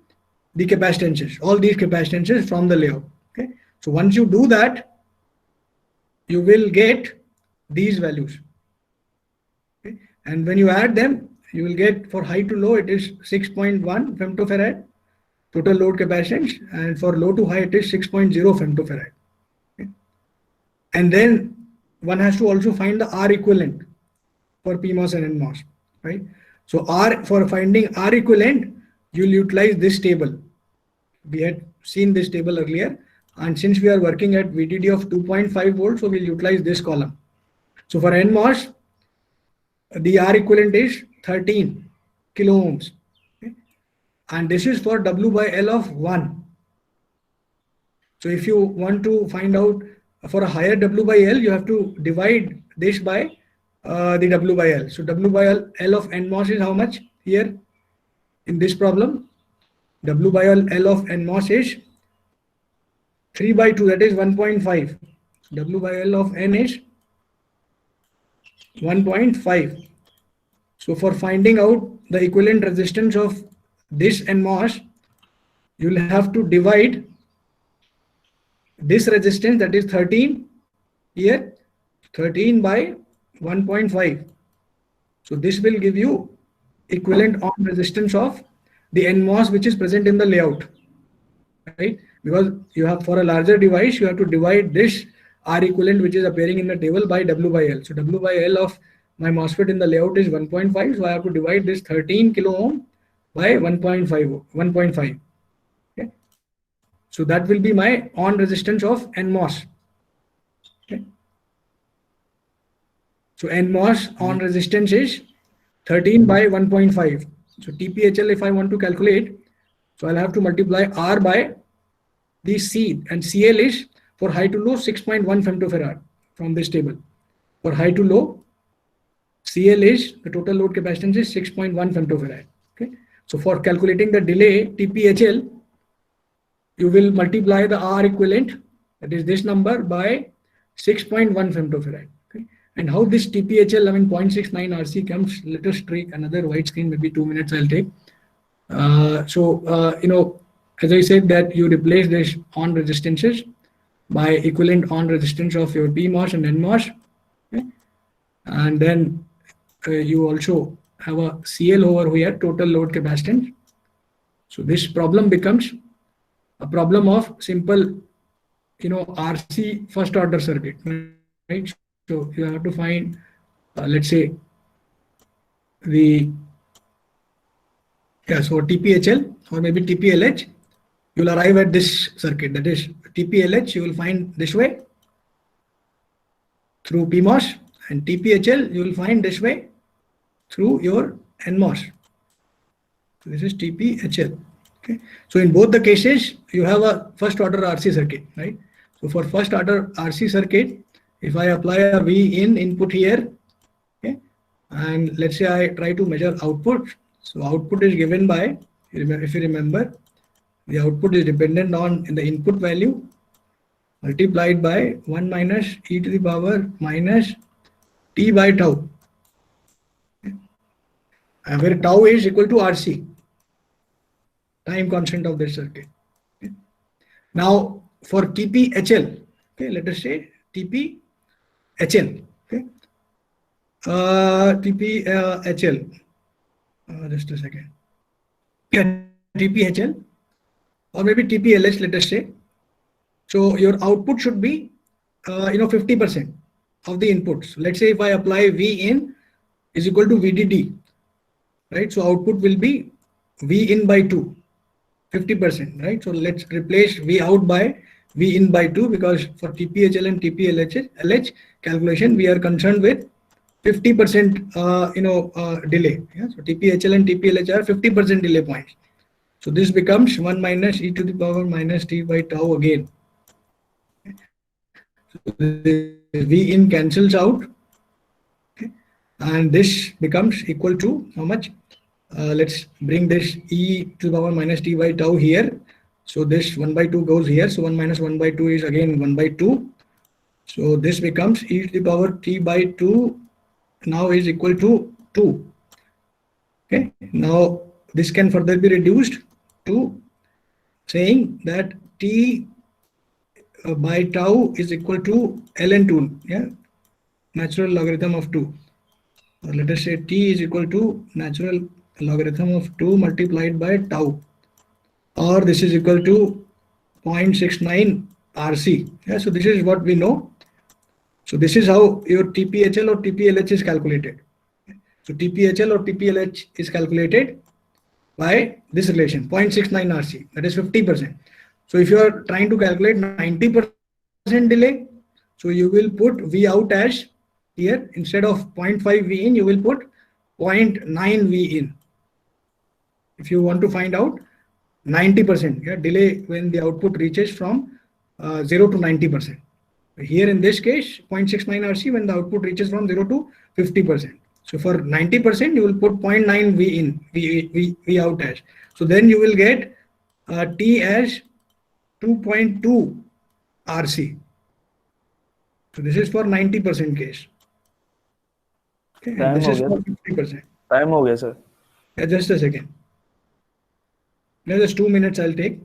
Speaker 1: the capacitances, all these capacitances from the layout. Okay. So once you do that, you will get these values. Okay. And when you add them, you will get for high to low, it is 6.1 femtofarad total load capacitance, and for low to high, it is 6.0 femtofarad. Okay. And then one has to also find the R equivalent for PMOS and NMOS, right? So for finding R equivalent, you will utilize this table. We had seen this table earlier, and since we are working at VDD of 2.5 volts, so we'll utilize this column. So for NMOS, the R equivalent is 13 kilo ohms, okay? And this is for W by L of 1. So if you want to find out for a higher W by L, you have to divide this by the W by L. So W by L of NMOS is how much here in this problem? W by L of NMOS is 3 by 2, that is 1.5. W by L of N is 1.5. So for finding out the equivalent resistance of this NMOS, you will have to divide this resistance, that is 13 here, 13 by 1.5. So this will give you equivalent on resistance of the NMOS which is present in the layout, right? Because you have, for a larger device, you have to divide this R equivalent which is appearing in the table by W by L. So W by L of my MOSFET in the layout is 1.5. So I have to divide this 13 kilo ohm by 1.5. Okay. So that will be my on resistance of NMOS. Okay. So NMOS on resistance is 13 by 1.5. So TPHL, if I want to calculate, so I'll have to multiply R by the C, and CL is for high to low 6.1 femtofarad from this table. For high to low, CL is the total load capacitance is 6.1 femtofarad. Okay. So for calculating the delay TPHL, you will multiply the R equivalent, that is this number, by 6.1 femtofarad. Okay. And how this TPHL 11.69 RC comes, let us take another white screen, maybe 2 minutes I'll take. As I said, that you replace this on resistances by equivalent on resistance of your PMOS and NMOS. Okay. And then you also have a CL over here, total load capacitance. So this problem becomes a problem of simple, RC first order circuit, right? So you have to find, let's say, so TPHL or maybe TPLH, you will arrive at this circuit, that is TPLH, you will find this way through PMOS, and TPHL you will find this way through your NMOS. So this is TPHL. Okay. So in both the cases, you have a first order RC circuit, right? So for first order RC circuit, if I apply a V in input here, okay, and let's say I try to measure output. So output is given by, if you remember, the output is dependent on the input value multiplied by 1 minus e to the power minus t by tau. where tau is equal to RC, time constant of this circuit. Okay. Now for TPHL, okay, let us say TPHL, okay, TPHL, just a second, yeah, TPHL or maybe TPLH, let us say. So your output should be 50% of the inputs. Let's say if I apply V in is equal to VDD, right? So output will be V in by 2, 50%, right? So let's replace V out by V in by 2, because for TPHL and TPLH calculation we are concerned with 50% delay. Yeah? So TPHL and TPLH are 50% delay points. So this becomes 1 minus e to the power minus t by tau again. So V in cancels out, okay, and this becomes equal to how much? Let's bring this e to the power minus t by tau here. So this 1 by 2 goes here. So 1 minus 1 by 2 is again 1 by 2. So this becomes e to the power t by 2 now is equal to 2. Okay. Now this can further be reduced to saying that t by tau is equal to ln2, yeah, natural logarithm of 2. Or let us say t is equal to natural logarithm of 2 multiplied by tau, or this is equal to 0.69 RC. Yeah, so this is what we know. So this is how your TPHL or TPLH is calculated. So TPHL or TPLH is calculated by this relation 0.69 RC, that is 50%. So if you are trying to calculate 90% delay, so you will put V out as here, instead of 0.5 V in, you will put 0.9 V in. If you want to find out 90%, yeah, delay when the output reaches from 0 to 90%. Here in this case 0.69 RC when the output reaches from 0 to 50%. So for 90% you will put 0.9 V in, V out as. So then you will get T as 2.2 RC. So this is for 90% case. Okay, and this is for 50%.
Speaker 4: Time ho gaya, sir.
Speaker 1: Yeah, just a second. Now just 2 minutes I'll take.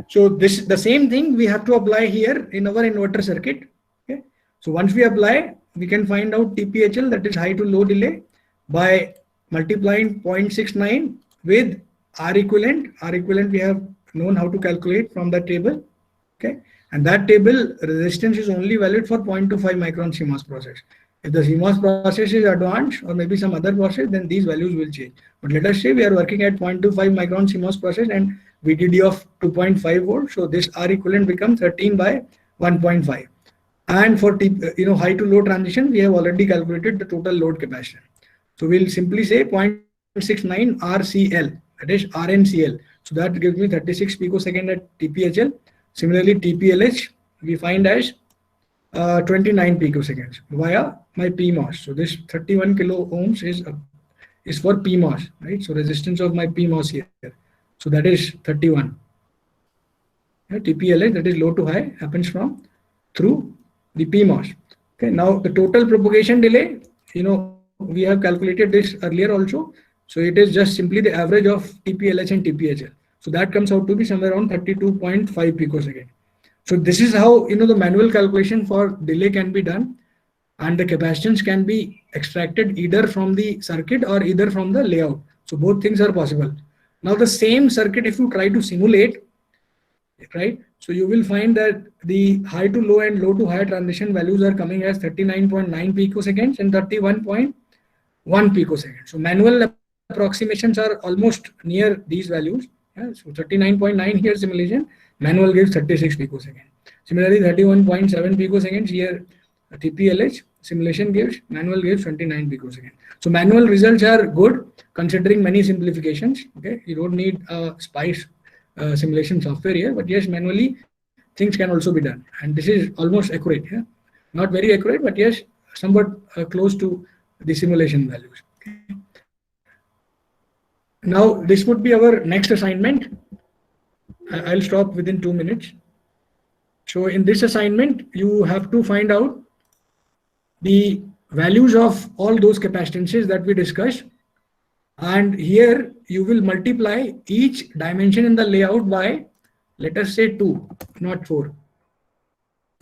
Speaker 1: So this, the same thing we have to apply here in our inverter circuit. Okay. So once we apply, we can find out TPHL, that is high to low delay, by multiplying 0.69 with R equivalent. R equivalent we have known how to calculate from that table. Okay. And that table resistance is only valid for 0.25 micron CMOS process. If the CMOS process is advanced or maybe some other process, then these values will change. But let us say we are working at 0.25 micron CMOS process and VDD of 2.5 volts. So this R equivalent becomes 13 by 1.5. And for high to low transition, we have already calculated the total load capacity. So we'll simply say 0.69 RCL, that is RNCL. So that gives me 36 picosecond at TPHL. Similarly, TPLH we find as 29 picoseconds via my PMOS. So this 31 kilo ohms is for PMOS, right? So resistance of my PMOS here. So that is 31. Yeah, TPLH, that is low to high, happens from through the PMOS. Okay, now the total propagation delay, we have calculated this earlier also. So it is just simply the average of TPLH and TPHL. So that comes out to be somewhere around 32.5 picosecond. So this is how the manual calculation for delay can be done, and the capacitance can be extracted either from the circuit or either from the layout. So both things are possible. Now the same circuit, if you try to simulate, right? So you will find that the high to low and low to high transition values are coming as 39.9 picoseconds and 31.1 picoseconds. So manual approximations are almost near these values. Yeah, so 39.9 here simulation, manual gives 36 picoseconds. Similarly, 31.7 picoseconds here TPLH simulation gives, manual gives 29 picoseconds. So manual results are good considering many simplifications. Okay, you don't need SPICE simulation software here, but yes, manually things can also be done, and this is almost accurate. Yeah, not very accurate, but yes, somewhat close to the simulation values. Okay. Now this would be our next assignment. I'll stop within 2 minutes. So in this assignment, you have to find out the values of all those capacitances that we discussed, And here you will multiply each dimension in the layout by, let us say 2, not 4.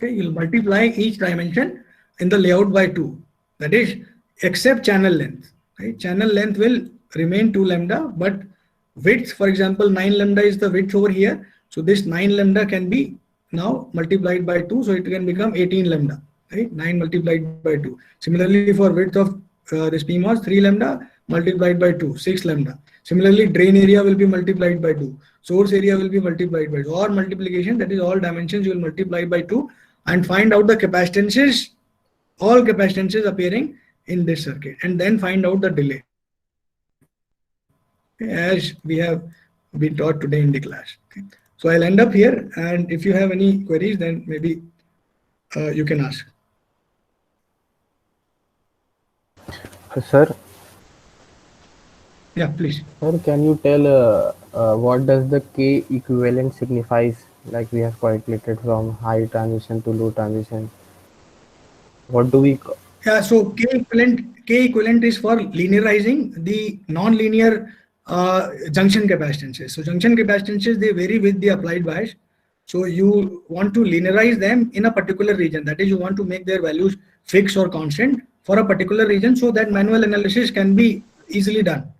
Speaker 1: Okay, you'll multiply each dimension in the layout by 2. That is, except channel length. Right? Channel length will remain 2 lambda, but width, for example, 9 lambda is the width over here. So this 9 lambda can be now multiplied by 2, so it can become 18 lambda. Right? 9 multiplied by 2. Similarly, for width of this PMOS, 3 lambda multiplied by 2, 6 lambda. Similarly, drain area will be multiplied by 2. Source area will be multiplied by 2. Or multiplication, that is all dimensions you will multiply by 2 and find out the capacitances, all capacitances appearing in this circuit, and then find out the delay, as we have been taught today in the class. Okay. So I'll end up here, and if you have any queries, then maybe you can ask.
Speaker 3: Sir,
Speaker 1: Yeah, please.
Speaker 3: sir, can you tell what does the K equivalent signifies? Like we have calculated from high transition to low transition. What do we?
Speaker 1: Yeah, so K equivalent is for linearizing the non-linear junction capacitances. So junction capacitances, they vary with the applied bias. So you want to linearize them in a particular region. That is, you want to make their values fixed or constant for a particular region, so that manual analysis can be easily done.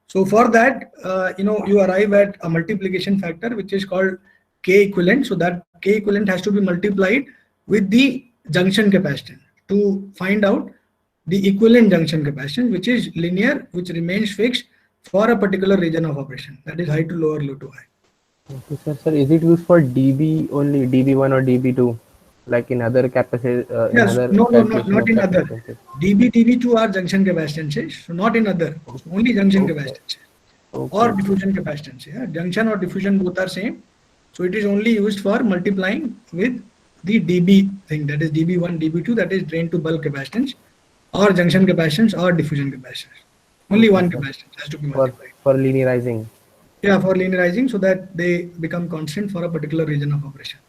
Speaker 1: So for that, you arrive at a multiplication factor which is called K equivalent. So that K equivalent has to be multiplied with the junction capacitance to find out the equivalent junction capacitance, which is linear, which remains fixed for a particular region of operation. That is high to low or low to high.
Speaker 3: Okay, sir, sir, is it used for DB only, DB1 or DB2, like in other capacity?
Speaker 1: Yes, no, not in other.
Speaker 3: capacitances?
Speaker 1: DB, DB2 are junction capacitances, so not in other. So only junction capacitances or diffusion capacitance. Yeah, junction or diffusion both are same. So it is only used for multiplying with the DB thing, that is DB1, DB2, that is drain to bulk capacitance, or junction capacitance or diffusion capacitance. Only one capacitance has to be multiplied.
Speaker 3: For linearizing.
Speaker 1: Yeah, for linearizing, so that they become constant for a particular region of operation.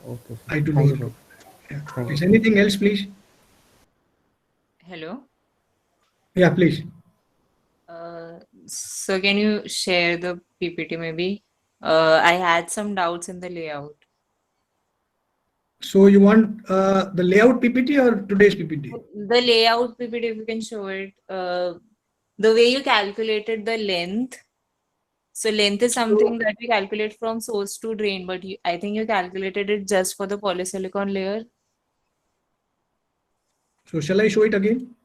Speaker 3: Okay, sir.
Speaker 1: High to
Speaker 3: Thank
Speaker 1: low.
Speaker 3: you.
Speaker 1: Yeah.
Speaker 3: Thank
Speaker 1: Is anything else, please?
Speaker 5: Hello.
Speaker 1: Yeah, please.
Speaker 5: So can you share the PPT maybe? I had some doubts in the layout.
Speaker 1: So you want the layout PPT or today's PPT?
Speaker 5: The layout PPT, if you can show it. The way you calculated the length. So length is something that we calculate from source to drain, but I think you calculated it just for the polysilicon layer.
Speaker 1: So shall I show it again?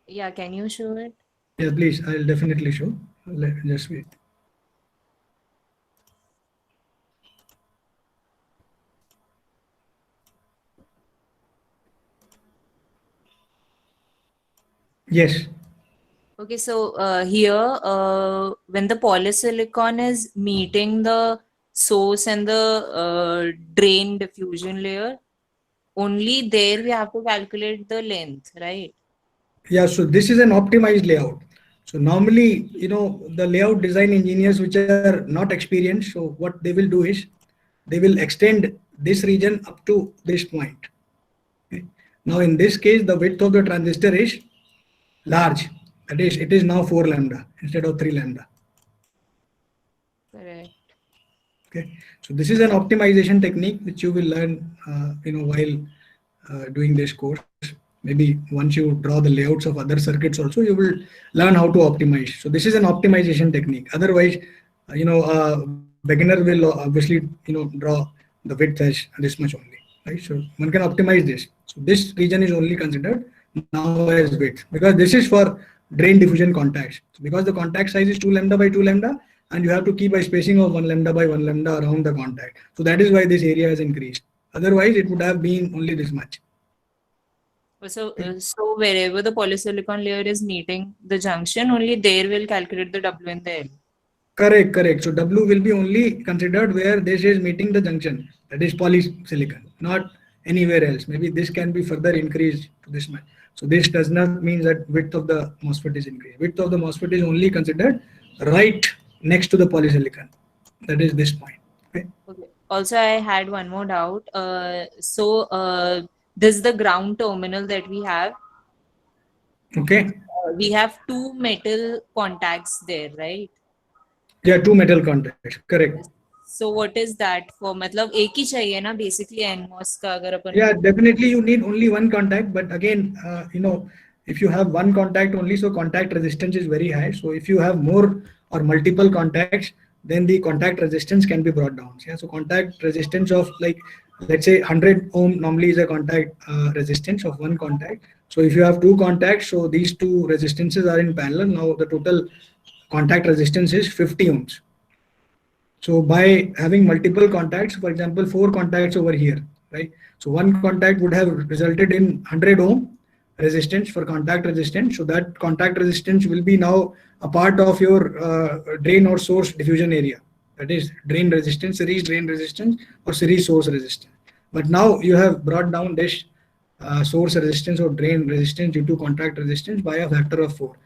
Speaker 5: Yeah, can you show it?
Speaker 1: Yeah, please. I'll definitely show. Just wait. Yes.
Speaker 5: Okay, so here, when the polysilicon is meeting the source and the drain diffusion layer, only there we have to calculate the length, right?
Speaker 1: Yeah, so this is an optimized layout. So normally, the layout design engineers which are not experienced, so what they will do is they will extend this region up to this point. Okay. Now in this case, the width of the transistor is large. That is, it is now 4 lambda instead of 3 lambda.
Speaker 5: Correct.
Speaker 1: Okay, so this is an optimization technique which you will learn, while doing this course. Maybe once you draw the layouts of other circuits also, you will learn how to optimize. So this is an optimization technique. Otherwise, beginner will obviously, draw the width as this much only, right? So one can optimize this. So this region is only considered now as width, because this is for drain diffusion contacts. So because the contact size is 2 lambda by 2 lambda, and you have to keep a spacing of 1 lambda by 1 lambda around the contact. So that is why this area has increased. Otherwise, it would have been only this much.
Speaker 5: So wherever the polysilicon layer is meeting the junction, only there will calculate the W and the L.
Speaker 1: Correct. So W will be only considered where this is meeting the junction, that is polysilicon, not anywhere else. Maybe this can be further increased to this much. So this does not mean that width of the MOSFET is increased. Width of the MOSFET is only considered right next to the polysilicon. That is this point. Okay.
Speaker 5: Also, I had one more doubt. This is the ground terminal that we have.
Speaker 1: Okay.
Speaker 5: we have two metal contacts there, right?
Speaker 1: Yeah, two metal contacts. Correct.
Speaker 5: So what is that for? मतलब एक ही चाहिए ना basically NMOS का अगर अपन
Speaker 1: Yeah, definitely you need only one contact, but again, if you have one contact only, so contact resistance is very high. So if you have more or multiple contacts, then the contact resistance can be brought down. Yeah, so contact resistance of like, let's say 100 ohm normally is a contact resistance of one contact. So if you have two contacts, so these two resistances are in parallel. Now the total contact resistance is 50 ohms. So by having multiple contacts, for example, 4 contacts over here, right? So one contact would have resulted in 100 ohm resistance for contact resistance. So that contact resistance will be now a part of your drain or source diffusion area. That is drain resistance, series drain resistance or series source resistance. But now you have brought down this source resistance or drain resistance due to contact resistance by a factor of 4.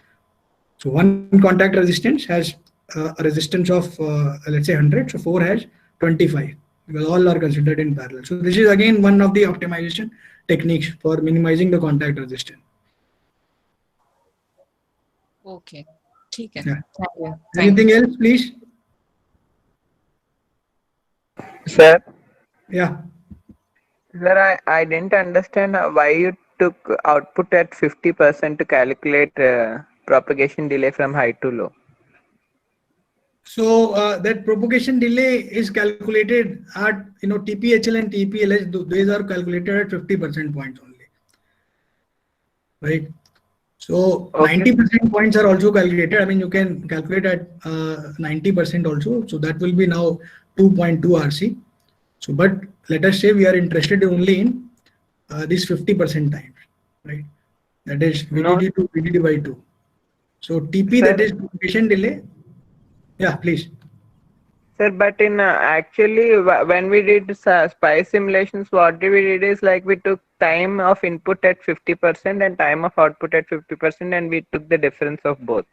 Speaker 1: So one contact resistance has a resistance of let's say 100, so 4 has 25 because all are considered in parallel. So this is again one of the optimization techniques for minimizing the contact resistance.
Speaker 5: Okay, ठीक है.
Speaker 1: Yeah.
Speaker 5: Thank you.
Speaker 1: Anything else, please?
Speaker 6: Sir,
Speaker 1: Yeah.
Speaker 6: sir, I didn't understand why you took output at 50% to calculate propagation delay from high to low.
Speaker 1: So that propagation delay is calculated at TPHL and TPLH. These are calculated at 50% points only, right? So
Speaker 6: Okay.
Speaker 1: 90% points are also calculated. I mean, you can calculate at 90% also. So that will be now 2.2 RC. So, but let us say we are interested only in this 50% times, right? That is VDD to VDD by 2. So TP,
Speaker 6: Sir.
Speaker 1: that is propagation delay. Yeah, please.
Speaker 6: Sir, but in actually when we did SPICE simulations, what we did is like we took time of input at 50% and time of output at 50% and we took the difference of both.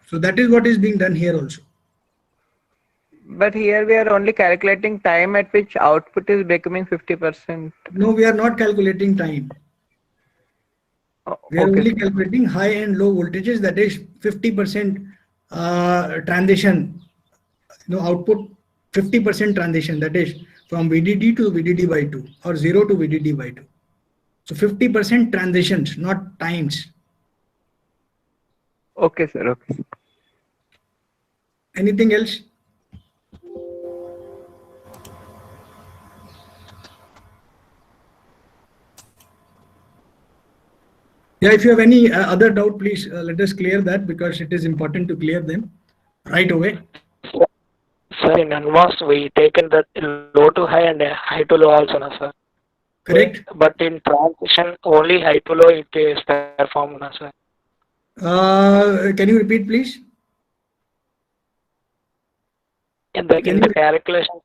Speaker 1: So that is what is being done here also.
Speaker 6: But here we are only calculating time at which output is becoming 50%.
Speaker 1: No, we are not calculating time. We are
Speaker 6: Okay.
Speaker 1: only calculating high and low voltages, that is 50% transition, output 50% transition, that is from VDD to VDD by 2 or 0 to VDD by 2. So 50% transitions, not times.
Speaker 6: Okay, sir. Okay.
Speaker 1: Anything else? Yeah, if you have any other doubt, please let us clear that because it is important to clear them right away.
Speaker 7: Sir, in NMOS, we taken the low to high and high to low also, na, sir.
Speaker 1: Correct.
Speaker 7: But in transition, only high to low it is performed, na, sir.
Speaker 1: Can you repeat, please?
Speaker 7: In the calculation,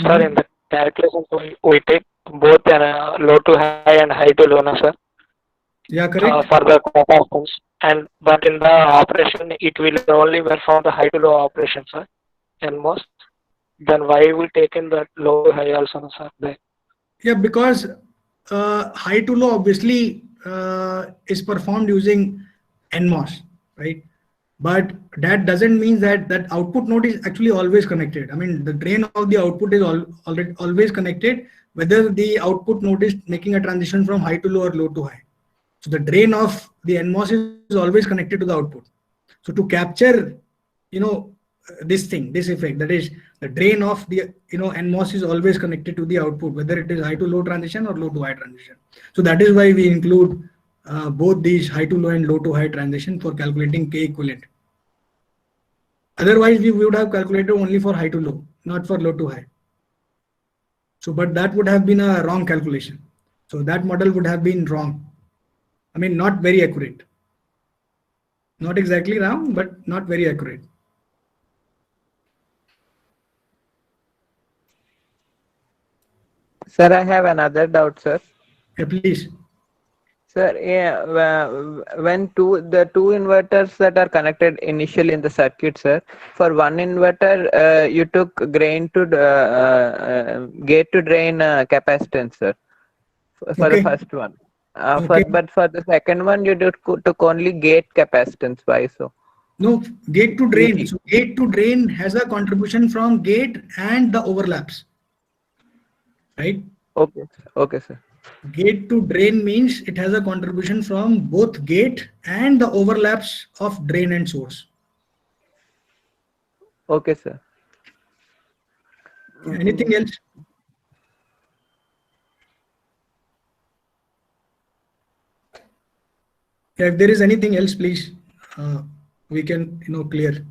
Speaker 7: sir, in
Speaker 1: Mhm.
Speaker 7: the calculation, we take both low to high and high to low, na, sir.
Speaker 1: Yeah, correct.
Speaker 7: For the capacitance, but in the operation, it will only perform the high to low operation, sir. NMOS. Then why we taken that low to high also, na, sir? There.
Speaker 1: Yeah, because high to low obviously is performed using NMOS, right? But that doesn't mean that that output node is actually always connected. I mean, the drain of the output is always connected, whether the output node is making a transition from high to low or low to high. So the drain of the NMOS is always connected to the output. So to capture, this effect, that is the drain of the NMOS is always connected to the output, whether it is high to low transition or low to high transition. So that is why we include both these high to low and low to high transition for calculating K equivalent. Otherwise, we would have calculated only for high to low, not for low to high. So, but that would have been a wrong calculation. So that model would have been wrong. I mean, not very accurate. Not exactly wrong, but not very accurate.
Speaker 6: Sir, I have another doubt, sir.
Speaker 1: Yeah, please.
Speaker 6: Sir, yeah, when the two inverters that are connected initially in the circuit, sir, for one inverter, you took gate to drain capacitance, sir, for
Speaker 1: Okay.
Speaker 6: the first one.
Speaker 1: Okay.
Speaker 6: But for the second one, you took only gate capacitance. Why so?
Speaker 1: No, gate to drain.
Speaker 6: DC.
Speaker 1: So gate to drain has a contribution from gate and the overlaps, right?
Speaker 6: Okay, okay, sir.
Speaker 1: Gate to drain means it has a contribution from both gate and the overlaps of drain and source.
Speaker 6: Okay, sir.
Speaker 1: Anything else? Yeah, if there is anything else, please, we can, clear.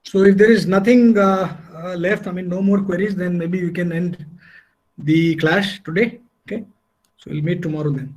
Speaker 1: So if there is nothing left, I mean, no more queries, then maybe we can end the class today. Okay. So we'll meet tomorrow then.